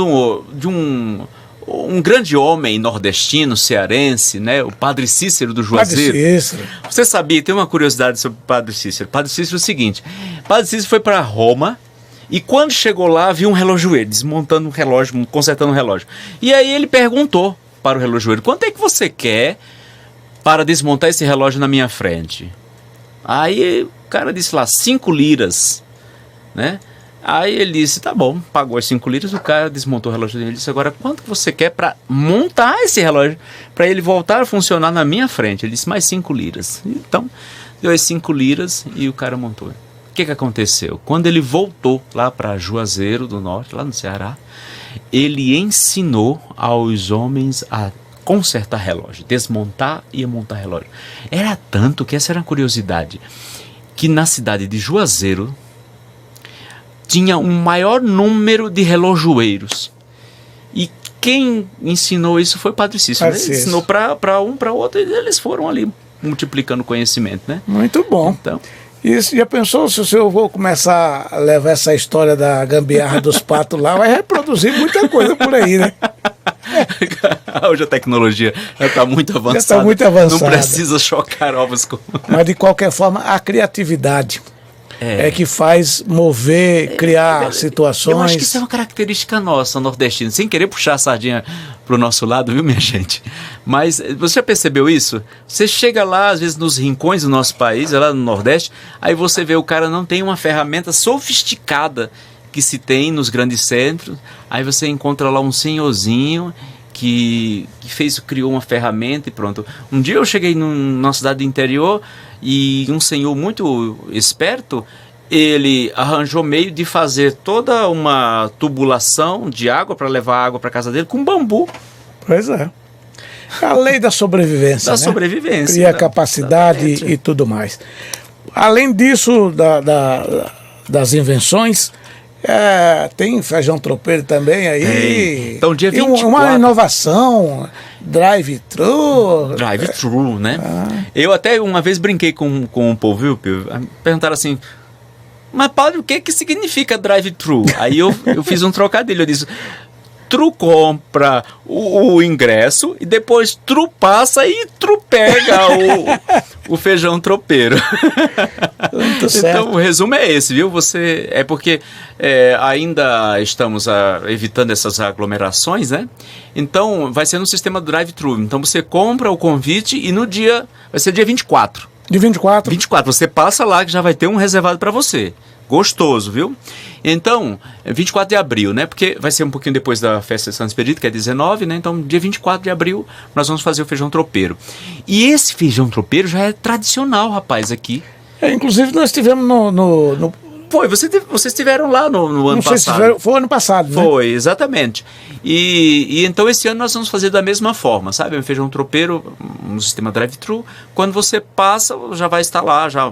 B: de um grande homem nordestino, cearense, né? O Padre Cícero do Juazeiro.
A: Padre Cícero.
B: Você sabia, tem uma curiosidade sobre o Padre Cícero. O Padre Cícero é o seguinte, Padre Cícero foi para Roma e quando chegou lá, viu um relojoeiro, desmontando um relógio, consertando um relógio. E aí ele perguntou para o relojoeiro, quanto é que você quer para desmontar esse relógio na minha frente? Aí o cara disse lá, 5 liras, né? Aí ele disse, tá bom, pagou as 5 liras, o cara desmontou o relógio dele. Ele disse, agora quanto que você quer para montar esse relógio, para ele voltar a funcionar na minha frente? Ele disse, mais 5 liras. Então, deu as 5 liras e o cara montou. O que aconteceu? Quando ele voltou lá para Juazeiro do Norte, lá no Ceará, ele ensinou aos homens a consertar relógio, desmontar e montar relógio. Era tanto que essa era a curiosidade, que na cidade de Juazeiro, tinha um maior número de relojoeiros. E quem ensinou isso foi o Padre Cícero. Ele ensinou para um, para outro, e eles foram ali multiplicando conhecimento, né?
A: Muito bom.
B: Então,
A: e já pensou se o senhor vou começar a levar essa história da gambiarra dos patos lá, vai reproduzir muita coisa por aí, né?
B: Hoje a tecnologia já está muito avançada.
A: Já está muito avançada.
B: Não precisa chocar ovos com...
A: Mas de qualquer forma, a criatividade é que faz mover, criar situações.
B: Eu acho que isso é uma característica nossa, nordestina. Sem querer puxar a sardinha pro nosso lado, viu, minha gente? Mas você já percebeu isso? Você chega lá, às vezes, nos rincões do nosso país, lá no Nordeste, aí você vê o cara não tem uma ferramenta sofisticada que se tem nos grandes centros. Aí você encontra lá um senhorzinho que criou uma ferramenta e pronto. Um dia eu cheguei numa cidade do interior e um senhor muito esperto, ele arranjou meio de fazer toda uma tubulação de água para levar água para casa dele com bambu.
A: Pois é. A lei da sobrevivência,
B: da sobrevivência.
A: Cria capacidade e tudo mais. Além disso, das invenções, tem feijão tropeiro também aí.
B: Então, dia 24...
A: uma inovação, drive-thru.
B: Drive-thru, né? Eu até uma vez brinquei com o povo, viu, Pio? Perguntaram assim, mas padre, o que significa drive-thru? Aí eu fiz um trocadilho, eu disse... Tru compra o ingresso e depois Tru passa e Tru pega o feijão tropeiro. Então o resumo é esse, viu? É porque ainda estamos evitando essas aglomerações, né? Então vai ser no sistema drive-thru. Então você compra o convite e no dia, vai ser dia 24.
A: De 24?
B: 24, você passa lá que já vai ter um reservado para você. Gostoso, viu? Então, 24 de abril, né? Porque vai ser um pouquinho depois da festa de Santo Expedito, que é 19, né? Então, dia 24 de abril, nós vamos fazer o feijão tropeiro. E esse feijão tropeiro já é tradicional, rapaz, aqui.
A: Inclusive, nós tivemos no...
B: Foi, vocês estiveram lá no ano passado.
A: Foi ano passado, né?
B: Foi, exatamente. E então, esse ano nós vamos fazer da mesma forma, sabe? Um feijão tropeiro, um sistema drive-thru. Quando você passa, já vai estar lá, já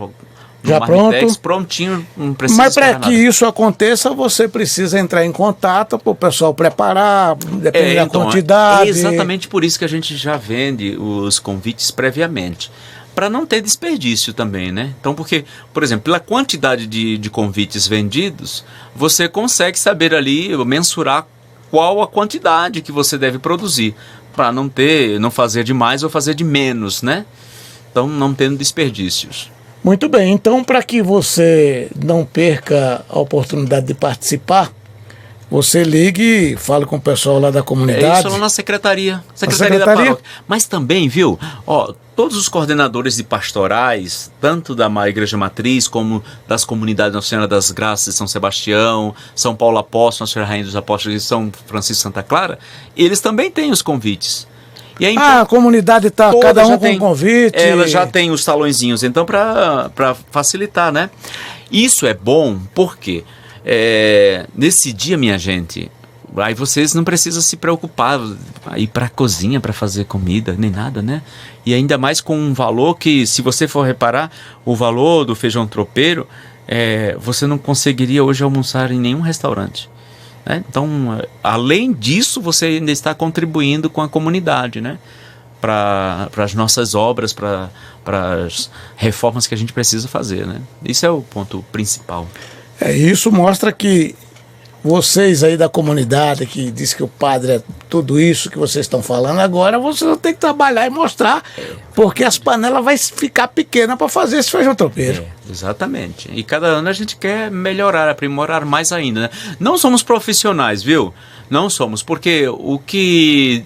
A: pronto.
B: Prontinho, não precisa.
A: Mas para que isso aconteça, você precisa entrar em contato para o pessoal preparar, dependendo da quantidade.
B: É exatamente por isso que a gente já vende os convites previamente, para não ter desperdício também, né? Então, porque, por exemplo, pela quantidade de convites vendidos, você consegue saber ali, mensurar qual a quantidade que você deve produzir, para não fazer de mais ou fazer de menos, né? Então, não tendo desperdícios.
A: Muito bem, então para que você não perca a oportunidade de participar, você ligue e fale com o pessoal lá da comunidade.
B: Isso lá na secretaria da paróquia. Mas também, viu, todos os coordenadores de pastorais, tanto da Igreja Matriz como das comunidades Nossa Senhora das Graças de São Sebastião, São Paulo Apóstolo, Nossa Senhora Rainha dos Apóstolos e São Francisco Santa Clara, eles também têm os convites. E aí,
A: a comunidade está cada um com um convite.
B: Ela já tem os talõezinhos, então para facilitar, né? Isso é bom porque nesse dia, minha gente, aí vocês não precisam se preocupar ir para a cozinha para fazer comida, nem nada, né? E ainda mais com um valor que, se você for reparar, o valor do feijão tropeiro, você não conseguiria hoje almoçar em nenhum restaurante. Então, além disso, você ainda está contribuindo com a comunidade, né? Para as nossas obras, para as reformas que a gente precisa fazer, né? Isso é o ponto principal.
A: Isso mostra que vocês aí da comunidade que diz que o padre é tudo isso que vocês estão falando, agora vocês vão ter que trabalhar e mostrar, porque as panelas vai ficar pequenas para fazer esse feijão tropeiro.
B: Exatamente. E cada ano a gente quer melhorar, aprimorar mais ainda, né? Não somos profissionais, viu? Não somos, porque o que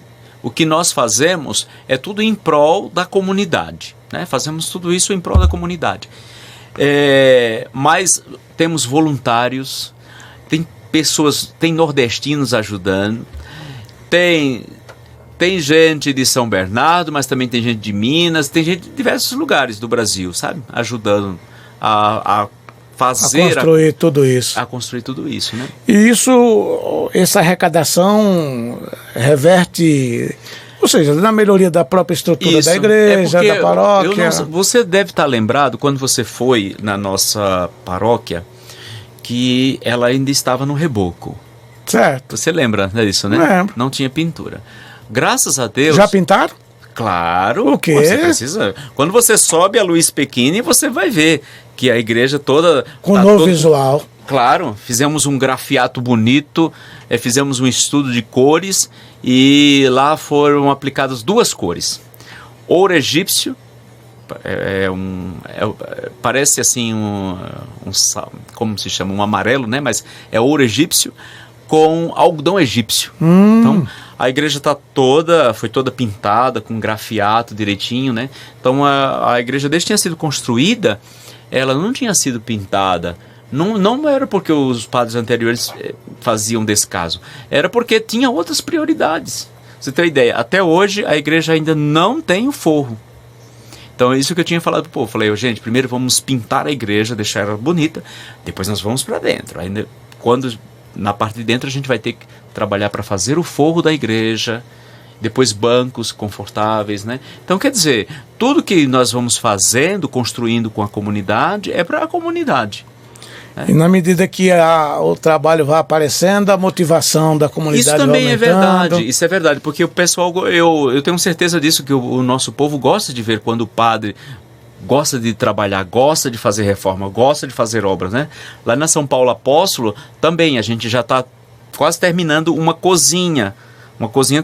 B: nós fazemos é tudo em prol da comunidade, né? Fazemos tudo isso em prol da comunidade. Mas temos voluntários, tem pessoas, tem nordestinos ajudando, tem gente de São Bernardo, mas também tem gente de Minas, tem gente de diversos lugares do Brasil, sabe? Ajudando a construir tudo isso. A construir tudo isso, né?
A: E essa arrecadação reverte, ou seja, na melhoria da própria estrutura da igreja, da paróquia.
B: Você deve estar lembrado, quando você foi na nossa paróquia, que ela ainda estava no reboco.
A: Certo.
B: Você lembra disso, né?
A: Lembro.
B: Não tinha pintura. Graças a Deus...
A: Já pintaram?
B: Claro.
A: O quê?
B: Você precisa... Quando você sobe a Luiz Pequini, você vai ver que a igreja toda...
A: Com novo visual.
B: Claro. Fizemos um grafiato bonito, fizemos um estudo de cores e lá foram aplicadas 2 cores. Ouro egípcio, parece assim como se chama, um amarelo, né? Mas é ouro egípcio com algodão egípcio. Então a igreja foi toda pintada com grafiato direitinho, né? Então a igreja, desde que tinha sido construída, ela não tinha sido pintada. Não era porque os padres anteriores faziam desse caso, era porque tinha outras prioridades. Você tem ideia, até hoje a igreja ainda não tem o forro. Então é isso que eu tinha falado pro povo. Falei, gente, primeiro vamos pintar a igreja, deixar ela bonita, depois nós vamos para dentro. Ainda na parte de dentro a gente vai ter que trabalhar para fazer o forro da igreja, depois bancos confortáveis, né? Então quer dizer, tudo que nós vamos fazendo, construindo com a comunidade, é para a comunidade.
A: E na medida que o trabalho vai aparecendo, a motivação da comunidade vai aumentando.
B: Isso também é verdade, isso é verdade, porque o pessoal, eu tenho certeza disso, que o nosso povo gosta de ver quando o padre gosta de trabalhar, gosta de fazer reforma, gosta de fazer obras, né? Lá na São Paulo Apóstolo, também a gente já está quase terminando uma cozinha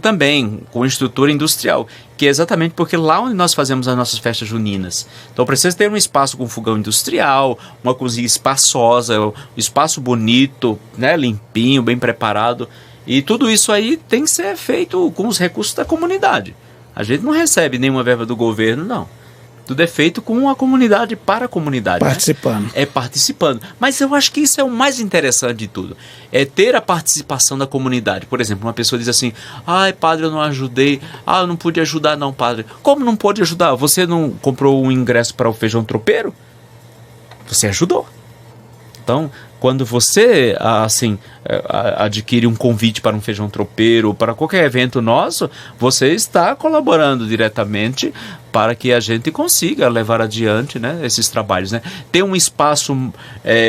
B: também, com estrutura industrial, que é exatamente porque lá onde nós fazemos as nossas festas juninas. Então precisa ter um espaço com fogão industrial, uma cozinha espaçosa, um espaço bonito, né, limpinho, bem preparado. E tudo isso aí tem que ser feito com os recursos da comunidade. A gente não recebe nenhuma verba do governo, não. Tudo é feito com a comunidade, para a comunidade.
A: Participando.
B: Né? Participando. Mas eu acho que isso é o mais interessante de tudo. É ter a participação da comunidade. Por exemplo, uma pessoa diz assim, ai, padre, eu não ajudei. Eu não pude ajudar não, padre. Como não pôde ajudar? Você não comprou um ingresso para o feijão tropeiro? Você ajudou. Então, quando você adquire um convite para um feijão tropeiro ou para qualquer evento nosso, você está colaborando diretamente para que a gente consiga levar adiante, né, esses trabalhos. Né? Ter um espaço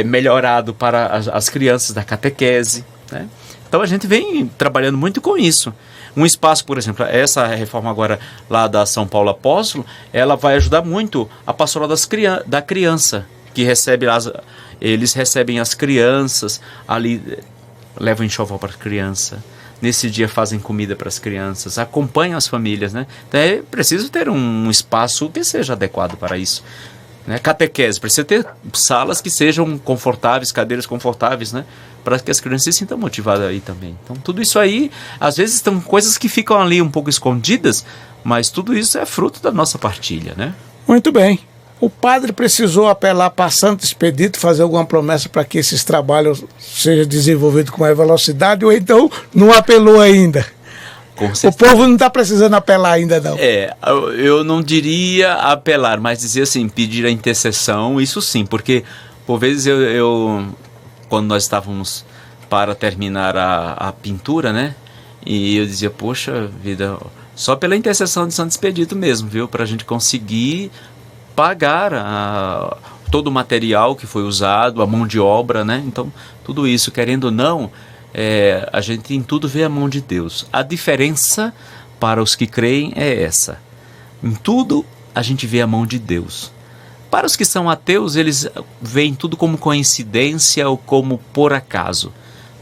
B: melhorado para as crianças da catequese. Né? Então a gente vem trabalhando muito com isso. Um espaço, por exemplo, essa reforma agora lá da São Paulo Apóstolo, ela vai ajudar muito a pastoral da criança, que recebe eles recebem as crianças ali, levam enxoval para a criança, nesse dia fazem comida para as crianças, acompanham as famílias, né? Então é preciso ter um espaço que seja adequado para isso, né? Catequese, precisa ter salas que sejam confortáveis, cadeiras confortáveis, né? Para que as crianças se sintam motivadas aí também. Então tudo isso aí, às vezes são coisas que ficam ali um pouco escondidas, mas tudo isso é fruto da nossa partilha, né?
A: Muito bem. O padre precisou apelar para Santo Expedito, fazer alguma promessa para que esses trabalhos sejam desenvolvidos com mais velocidade, ou então não apelou ainda? O povo não está precisando apelar ainda, não.
B: Eu não diria apelar, mas dizer assim, pedir a intercessão, isso sim, porque por vezes quando nós estávamos para terminar a pintura, né, e eu dizia, poxa vida, só pela intercessão de Santo Expedito mesmo, viu, para a gente conseguir pagar todo o material que foi usado, a mão de obra, né? Então, tudo isso, querendo ou não, a gente em tudo vê a mão de Deus. A diferença para os que creem é essa. Em tudo, a gente vê a mão de Deus. Para os que são ateus, eles veem tudo como coincidência ou como por acaso.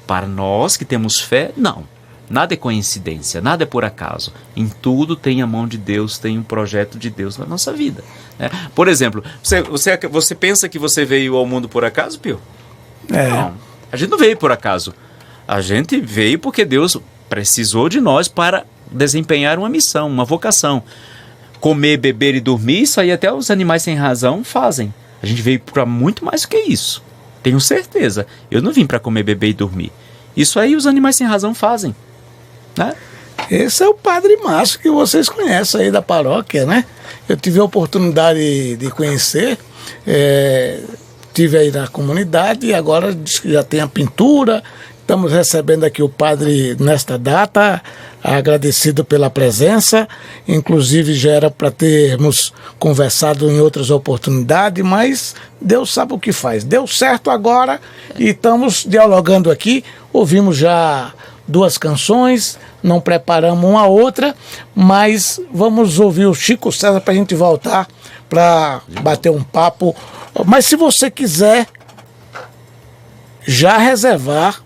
B: Para nós que temos fé, não. Nada é coincidência, nada é por acaso. Em tudo tem a mão de Deus, tem um projeto de Deus na nossa vida. Né? Por exemplo, você pensa que você veio ao mundo por acaso, Pio? Não, a gente não veio por acaso. A gente veio porque Deus precisou de nós para desempenhar uma missão, uma vocação. Comer, beber e dormir, isso aí até os animais sem razão fazem. A gente veio para muito mais do que isso. Tenho certeza. Eu não vim para comer, beber e dormir. Isso aí os animais sem razão fazem. Né?
A: Esse é o Padre Márcio que vocês conhecem aí da paróquia, né? Eu tive a oportunidade de conhecer, tive aí na comunidade e agora já tem a pintura. Estamos recebendo aqui o padre nesta data, agradecido pela presença, inclusive já era para termos conversado em outras oportunidades, mas Deus sabe o que faz. Deu certo agora e estamos dialogando aqui, ouvimos já 2 canções, não preparamos uma outra, mas vamos ouvir o Chico César para a gente voltar para bater um papo. Mas se você quiser já reservar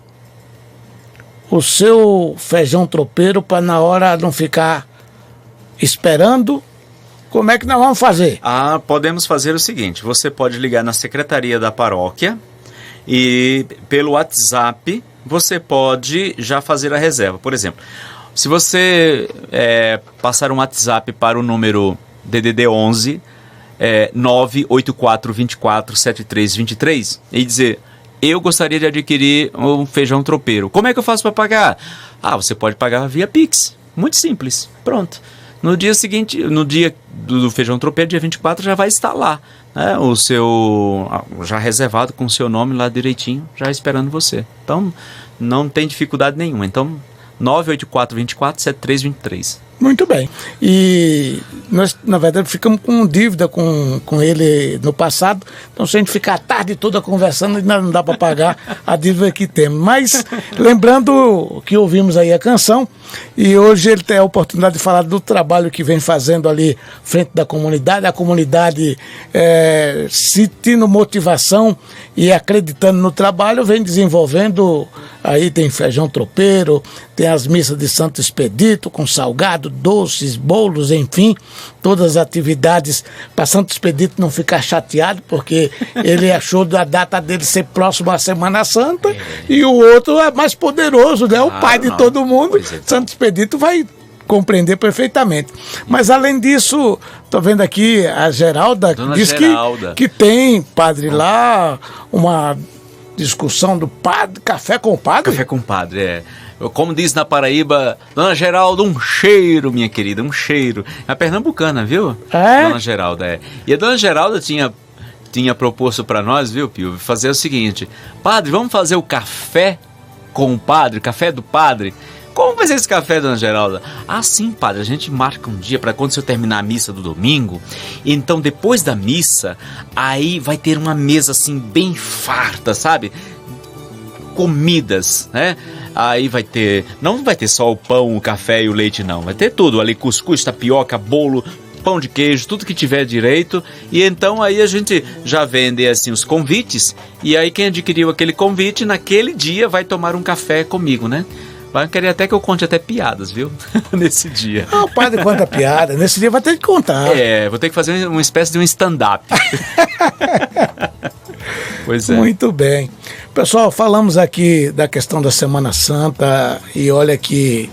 A: o seu feijão tropeiro para na hora não ficar esperando, como é que nós vamos fazer?
B: Podemos fazer o seguinte, você pode ligar na secretaria da paróquia e pelo WhatsApp você pode já fazer a reserva. Por exemplo, se você passar um WhatsApp para o número DDD 11 984 24 7323 e dizer: eu gostaria de adquirir um feijão tropeiro. Como é que eu faço para pagar? Você pode pagar via Pix. Muito simples. Pronto. No dia seguinte, no dia do feijão tropeiro, dia 24, já vai estar lá, né? O seu, já reservado com o seu nome lá direitinho, já esperando você. Então, não tem dificuldade nenhuma. Então, 984 24 7323.
A: Muito bem. E nós, na verdade, ficamos com dívida com ele no passado. Então, se a gente ficar a tarde toda conversando, ainda não dá para pagar a dívida que temos. Mas, lembrando que ouvimos aí a canção, e hoje ele tem a oportunidade de falar do trabalho que vem fazendo ali frente da comunidade. A comunidade, sentindo motivação e acreditando no trabalho, vem desenvolvendo. Aí tem feijão tropeiro, tem as missas de Santo Expedito, com salgado, doces, bolos, enfim, todas as atividades para Santo Expedito não ficar chateado, porque ele achou da data dele ser próximo à Semana Santa, e o outro é mais poderoso, né? O pai de todo mundo. Santo Expedito vai compreender perfeitamente. Mas além disso, estou vendo aqui a Geralda, diz que tem, padre, lá, uma discussão do padre, café com o padre?
B: Café com o padre, Como diz na Paraíba, Dona Geralda, um cheiro, minha querida, um cheiro. É a pernambucana, viu? Dona Geralda, E a Dona Geralda tinha proposto para nós, viu, Pio, fazer o seguinte: padre, vamos fazer o café com o padre, café do padre. Como vai ser esse café, Dona Geralda? Sim, padre, a gente marca um dia para quando você terminar a missa do domingo. Então, depois da missa, aí vai ter uma mesa assim bem farta, sabe? Comidas, né? Aí vai ter, não vai ter só o pão, o café e o leite, não. Vai ter tudo ali, cuscuz, tapioca, bolo, pão de queijo, tudo que tiver direito. E então aí a gente já vende assim os convites. E aí quem adquiriu aquele convite, naquele dia vai tomar um café comigo, né? Vai querer até que eu conte até piadas, viu? Nesse dia.
A: O padre conta piada. Nesse dia vai ter que contar.
B: Vou ter que fazer uma espécie de um stand-up. Pois é.
A: Muito bem. Pessoal, falamos aqui da questão da Semana Santa. E olha que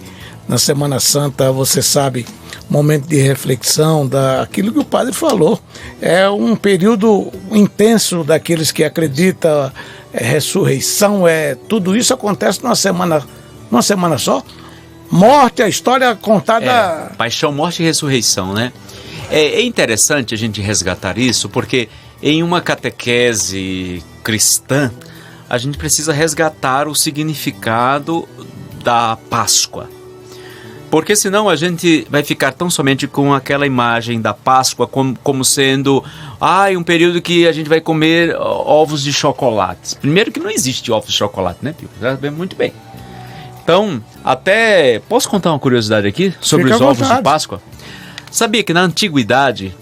A: na Semana Santa, você sabe, momento de reflexão daquilo que o padre falou. É um período intenso daqueles que acreditam, ressurreição, tudo isso acontece numa semana só. Morte, a história contada.
B: Paixão, morte e ressurreição, né? É interessante a gente resgatar isso, porque em uma catequese cristã, a gente precisa resgatar o significado da Páscoa. Porque senão a gente vai ficar tão somente com aquela imagem da Páscoa como sendo um período que a gente vai comer ovos de chocolate. Primeiro que não existe ovos de chocolate, né, Pio? Já sabemos muito bem. Então, até... Posso contar uma curiosidade aqui sobre os ovos de Páscoa? Sabia que na antiguidade,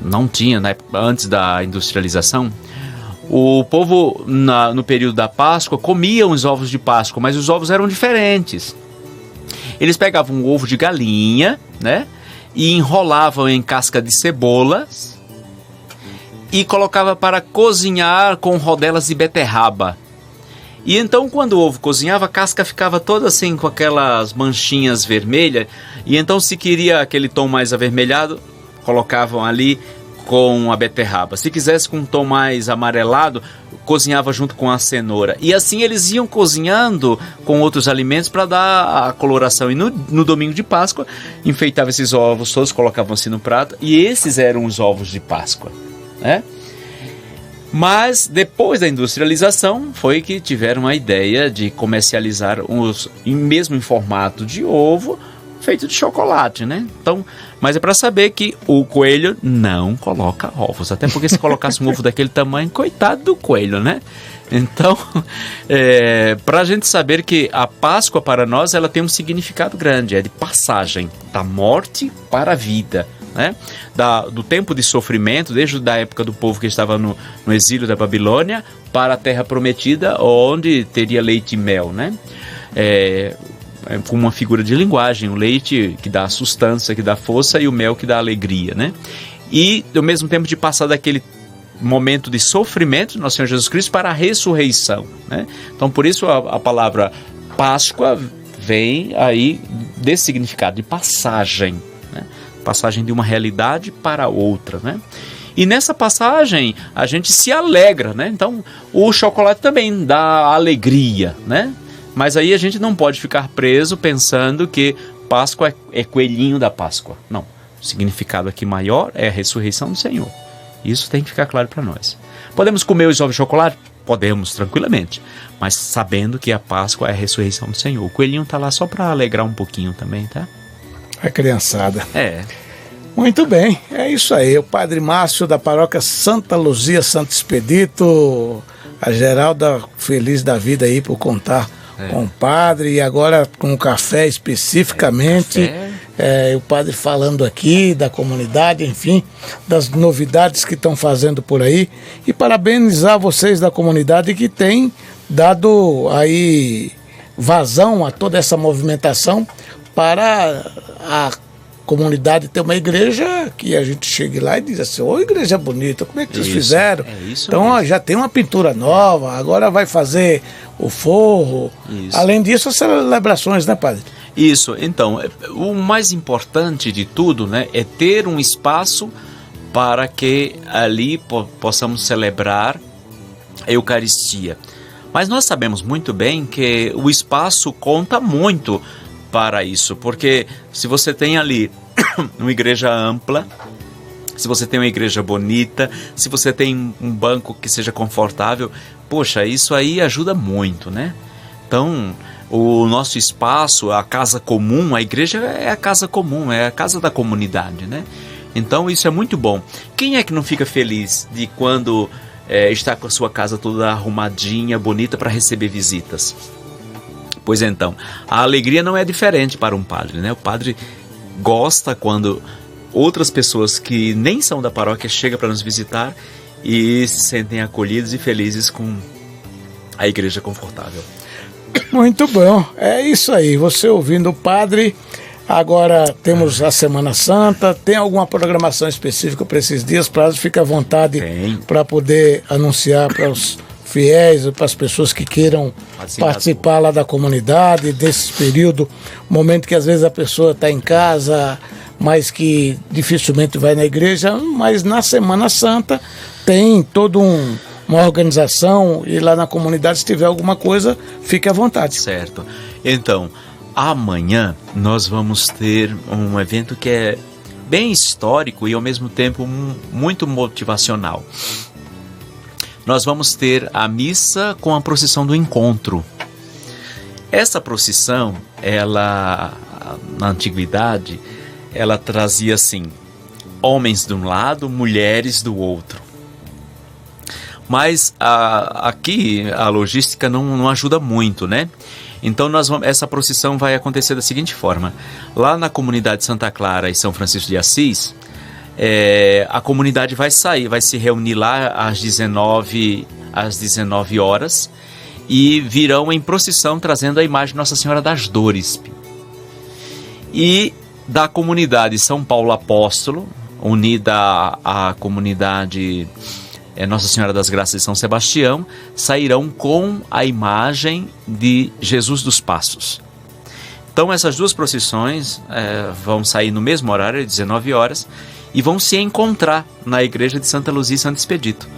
B: não tinha, né, antes da industrialização, o povo no período da Páscoa comia os ovos de Páscoa, mas os ovos eram diferentes. Eles pegavam um ovo de galinha, né, e enrolavam em casca de cebolas e colocavam para cozinhar com rodelas de beterraba. E então, quando o ovo cozinhava, a casca ficava toda assim, com aquelas manchinhas vermelhas. E então, se queria aquele tom mais avermelhado, colocavam ali com a beterraba. Se quisesse com um tom mais amarelado, cozinhava junto com a cenoura. E assim eles iam cozinhando com outros alimentos para dar a coloração. E no domingo de Páscoa, enfeitavam esses ovos todos, colocavam assim no prato. E esses eram os ovos de Páscoa, né? Mas depois da industrialização foi que tiveram a ideia de comercializar mesmo em formato de ovo, feito de chocolate, né? Então, mas é para saber que o coelho não coloca ovos, até porque se colocasse um ovo daquele tamanho, coitado do coelho, né? Então, para a gente saber que a Páscoa para nós ela tem um significado grande, é de passagem da morte para a vida, né? Do tempo de sofrimento, desde a época do povo que estava no exílio da Babilônia, para a terra prometida, onde teria leite e mel, né? Com uma figura de linguagem, o leite que dá sustância, que dá força, e o mel que dá alegria, né? E ao mesmo tempo de passar daquele momento de sofrimento do nosso Senhor Jesus Cristo para a ressurreição, né? Então por isso a palavra Páscoa vem aí desse significado de passagem, né? Passagem de uma realidade para outra, né? E nessa passagem a gente se alegra, né? Então o chocolate também dá alegria, né? Mas aí a gente não pode ficar preso pensando que Páscoa é coelhinho da Páscoa. Não, o significado aqui maior é a ressurreição do Senhor. Isso tem que ficar claro para nós. Podemos comer os ovos de chocolate? Podemos, tranquilamente. Mas sabendo que a Páscoa é a ressurreição do Senhor. O coelhinho está lá só para alegrar um pouquinho também, tá?
A: A criançada. Muito bem, é isso aí. O Padre Márcio da paróquia Santa Luzia, Santo Expedito, a Geralda feliz da vida aí por contar com o padre, e agora com o café especificamente, o padre falando aqui da comunidade, enfim, das novidades que estão fazendo por aí, e parabenizar vocês da comunidade que tem dado aí vazão a toda essa movimentação para a comunidade ter uma igreja que a gente chegue lá e diz assim: ô, igreja bonita, como é que vocês fizeram? Então já tem uma pintura nova, agora vai fazer o forro. Além disso, as celebrações, né, padre?
B: Isso, então, o mais importante de tudo, né, é ter um espaço para que ali possamos celebrar a Eucaristia. Mas nós sabemos muito bem que o espaço conta muito para isso, porque se você tem ali uma igreja ampla, se você tem uma igreja bonita, se você tem um banco que seja confortável, poxa, isso aí ajuda muito, né? Então, o nosso espaço, a casa comum, a igreja é a casa comum, é a casa da comunidade, né? Então, isso é muito bom. Quem é que não fica feliz de quando está com a sua casa toda arrumadinha, bonita para receber visitas? Pois então, a alegria não é diferente para um padre, né? O padre gosta quando outras pessoas que nem são da paróquia chegam para nos visitar e se sentem acolhidos e felizes com a igreja confortável.
A: Muito bom, é isso aí. Você ouvindo o padre, agora temos a Semana Santa. Tem alguma programação específica para esses dias? Padre, fica à vontade para poder anunciar para os fiéis, para as pessoas que queiram participar lá da comunidade, desse período, momento que às vezes a pessoa está em casa, mas que dificilmente vai na igreja, mas na Semana Santa tem toda uma organização, e lá na comunidade, se tiver alguma coisa, fique à vontade.
B: Certo. Então, amanhã nós vamos ter um evento que é bem histórico e ao mesmo tempo muito motivacional. Nós vamos ter a missa com a procissão do encontro. Essa procissão, ela, na antiguidade, ela trazia assim, homens de um lado, mulheres do outro. Mas aqui a logística não ajuda muito, né? Então essa procissão vai acontecer da seguinte forma: lá na comunidade Santa Clara e São Francisco de Assis, a comunidade vai se reunir lá às 19 horas e virão em procissão trazendo a imagem de Nossa Senhora das Dores. E da comunidade São Paulo Apóstolo, unida à comunidade Nossa Senhora das Graças de São Sebastião, sairão com a imagem de Jesus dos Passos. Então essas duas procissões vão sair no mesmo horário, 19 horas, e vão se encontrar na igreja de Santa Luzia e Santo Expedito.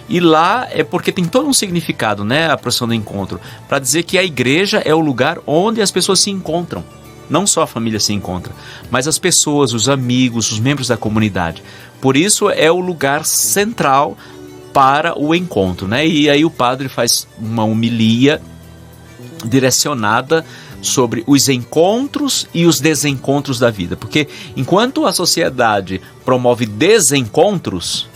B: E lá é porque tem todo um significado, né, a procissão do encontro, para dizer que a igreja é o lugar onde as pessoas se encontram. Não só a família se encontra, mas as pessoas, os amigos, os membros da comunidade. Por isso é o lugar central para o encontro, né? E aí o padre faz uma homilia direcionada sobre os encontros e os desencontros da vida. Porque enquanto a sociedade promove desencontros,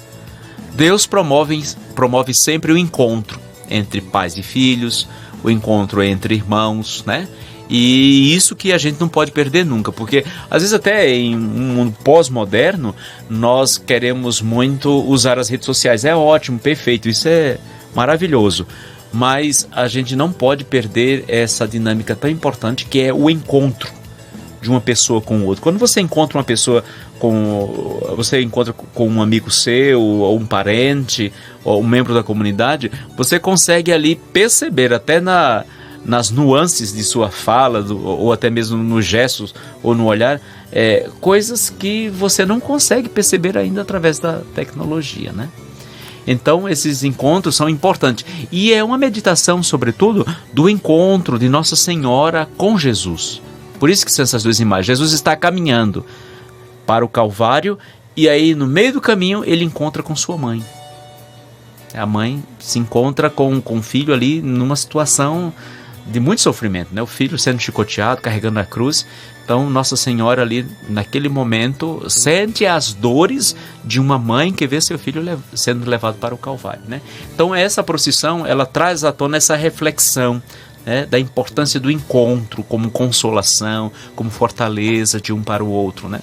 B: Deus promove sempre o encontro entre pais e filhos, o encontro entre irmãos, né? E isso que a gente não pode perder nunca, porque às vezes até em um mundo pós-moderno nós queremos muito usar as redes sociais. É ótimo, perfeito, isso é maravilhoso, mas a gente não pode perder essa dinâmica tão importante que é o encontro de uma pessoa com o outro. Quando você encontra uma pessoa você encontra com um amigo seu, ou um parente, ou um membro da comunidade, você consegue ali perceber até nas nuances de sua fala, ou até mesmo nos gestos ou no olhar, coisas que você não consegue perceber ainda através da tecnologia, né? Então esses encontros são importantes, e é uma meditação sobretudo do encontro de Nossa Senhora com Jesus. Por isso que são essas duas imagens. Jesus está caminhando para o Calvário, e aí no meio do caminho ele encontra com sua mãe. A mãe se encontra com o filho ali numa situação de muito sofrimento, né? O filho sendo chicoteado, carregando a cruz. Então Nossa Senhora ali naquele momento sente as dores de uma mãe que vê seu filho sendo levado para o Calvário, né? Então essa procissão, ela traz à tona essa reflexão, né, da importância do encontro como consolação, como fortaleza de um para o outro, né?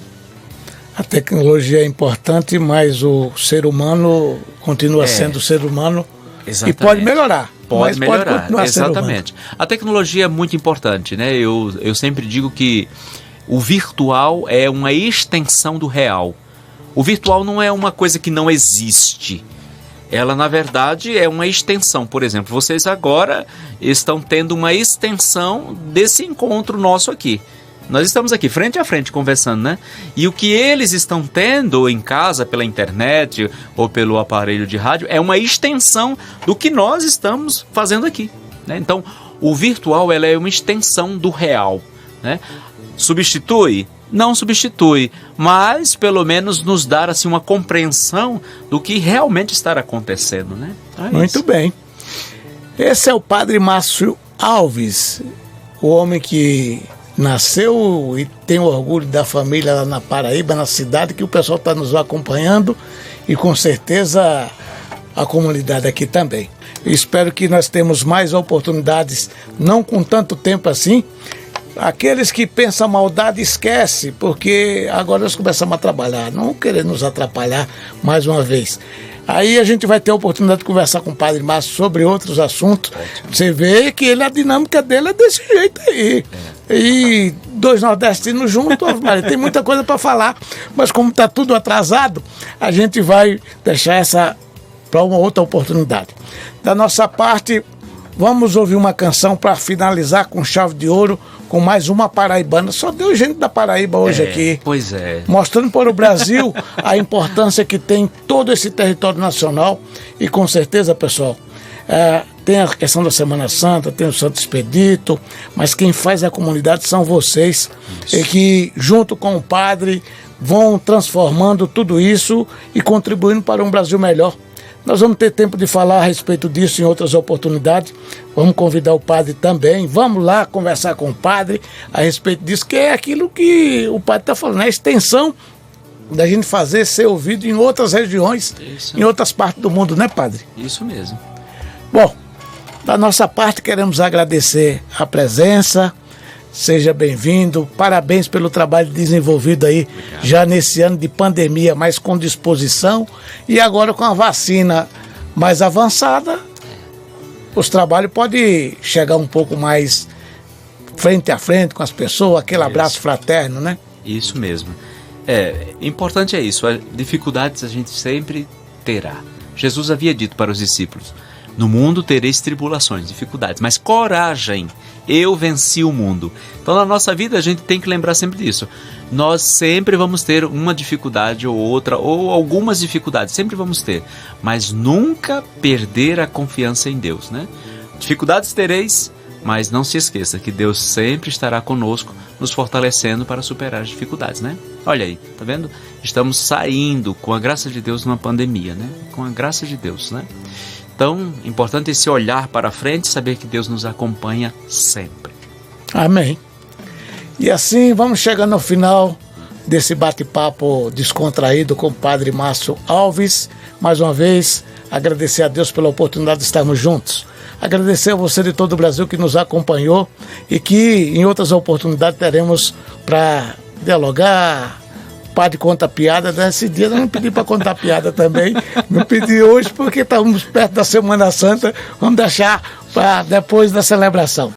A: A tecnologia é importante, mas o ser humano continua sendo ser humano. Exatamente. E pode melhorar.
B: Pode melhorar,
A: pode continuar
B: exatamente.
A: Sendo humano.
B: A tecnologia é muito importante, né? Eu sempre digo que o virtual é uma extensão do real. O virtual não é uma coisa que não existe. Ela, na verdade, é uma extensão. Por exemplo, vocês agora estão tendo uma extensão desse encontro nosso aqui. Nós estamos aqui frente a frente conversando, né? E o que eles estão tendo em casa pela internet ou pelo aparelho de rádio é uma extensão do que nós estamos fazendo aqui, né? Então, o virtual, ela é uma extensão do real, né? Substitui? Não substitui, mas pelo menos nos dar assim uma compreensão do que realmente está acontecendo, né?
A: Muito bem. Esse é o Padre Márcio Alves, o homem que nasceu e tem orgulho da família lá na Paraíba, na cidade, que o pessoal está nos acompanhando, e com certeza a comunidade aqui também. Espero que nós temos mais oportunidades, não com tanto tempo assim. Aqueles que pensam maldade, esquece, porque agora nós começamos a trabalhar, não querer nos atrapalhar mais uma vez. Aí a gente vai ter a oportunidade de conversar com o Padre Márcio sobre outros assuntos. Você vê que a dinâmica dele é desse jeito aí. E dois nordestinos juntos, tem muita coisa para falar, mas como está tudo atrasado, a gente vai deixar essa para uma outra oportunidade. Da nossa parte, vamos ouvir uma canção para finalizar com chave de ouro, com mais uma paraibana. Só deu gente da Paraíba hoje aqui.
B: Pois é.
A: Mostrando para o Brasil a importância que tem todo esse território nacional. E com certeza, pessoal, tem a questão da Semana Santa, tem o Santo Expedito, mas quem faz a comunidade são vocês. Isso. E que, junto com o padre, vão transformando tudo isso e contribuindo para um Brasil melhor. Nós vamos ter tempo de falar a respeito disso em outras oportunidades. Vamos convidar o padre também. Vamos lá conversar com o padre a respeito disso, que é aquilo que o padre está falando, é a extensão da gente fazer ser ouvido em outras regiões, em outras partes do mundo, né, padre?
B: Isso mesmo.
A: Bom, da nossa parte queremos agradecer a presença seja bem-vindo. Parabéns pelo trabalho desenvolvido aí. Obrigado. Já nesse ano de pandemia, mas com disposição. E agora com a vacina mais avançada, os trabalhos podem chegar um pouco mais frente a frente com as pessoas, aquele abraço fraterno, né?
B: Isso mesmo. Importante é isso, dificuldades a gente sempre terá. Jesus havia dito para os discípulos: no mundo tereis tribulações, dificuldades, mas coragem, eu venci o mundo. Então na nossa vida a gente tem que lembrar sempre disso. Nós sempre vamos ter uma dificuldade ou outra, ou algumas dificuldades, sempre vamos ter, mas nunca perder a confiança em Deus, né? Dificuldades tereis, mas não se esqueça que Deus sempre estará conosco, nos fortalecendo para superar as dificuldades, né? Olha aí, tá vendo? Estamos saindo, com a graça de Deus, numa pandemia, né? Com a graça de Deus, né? Então, importante esse olhar para frente, saber que Deus nos acompanha sempre.
A: Amém. E assim, vamos chegando ao final desse bate-papo descontraído com o Padre Márcio Alves. Mais uma vez, agradecer a Deus pela oportunidade de estarmos juntos. Agradecer a você de todo o Brasil que nos acompanhou e que em outras oportunidades teremos para dialogar. Padre conta piada, nesse dia eu não pedi para contar piada também, não pedi hoje porque estamos perto da Semana Santa, vamos deixar para depois da celebração.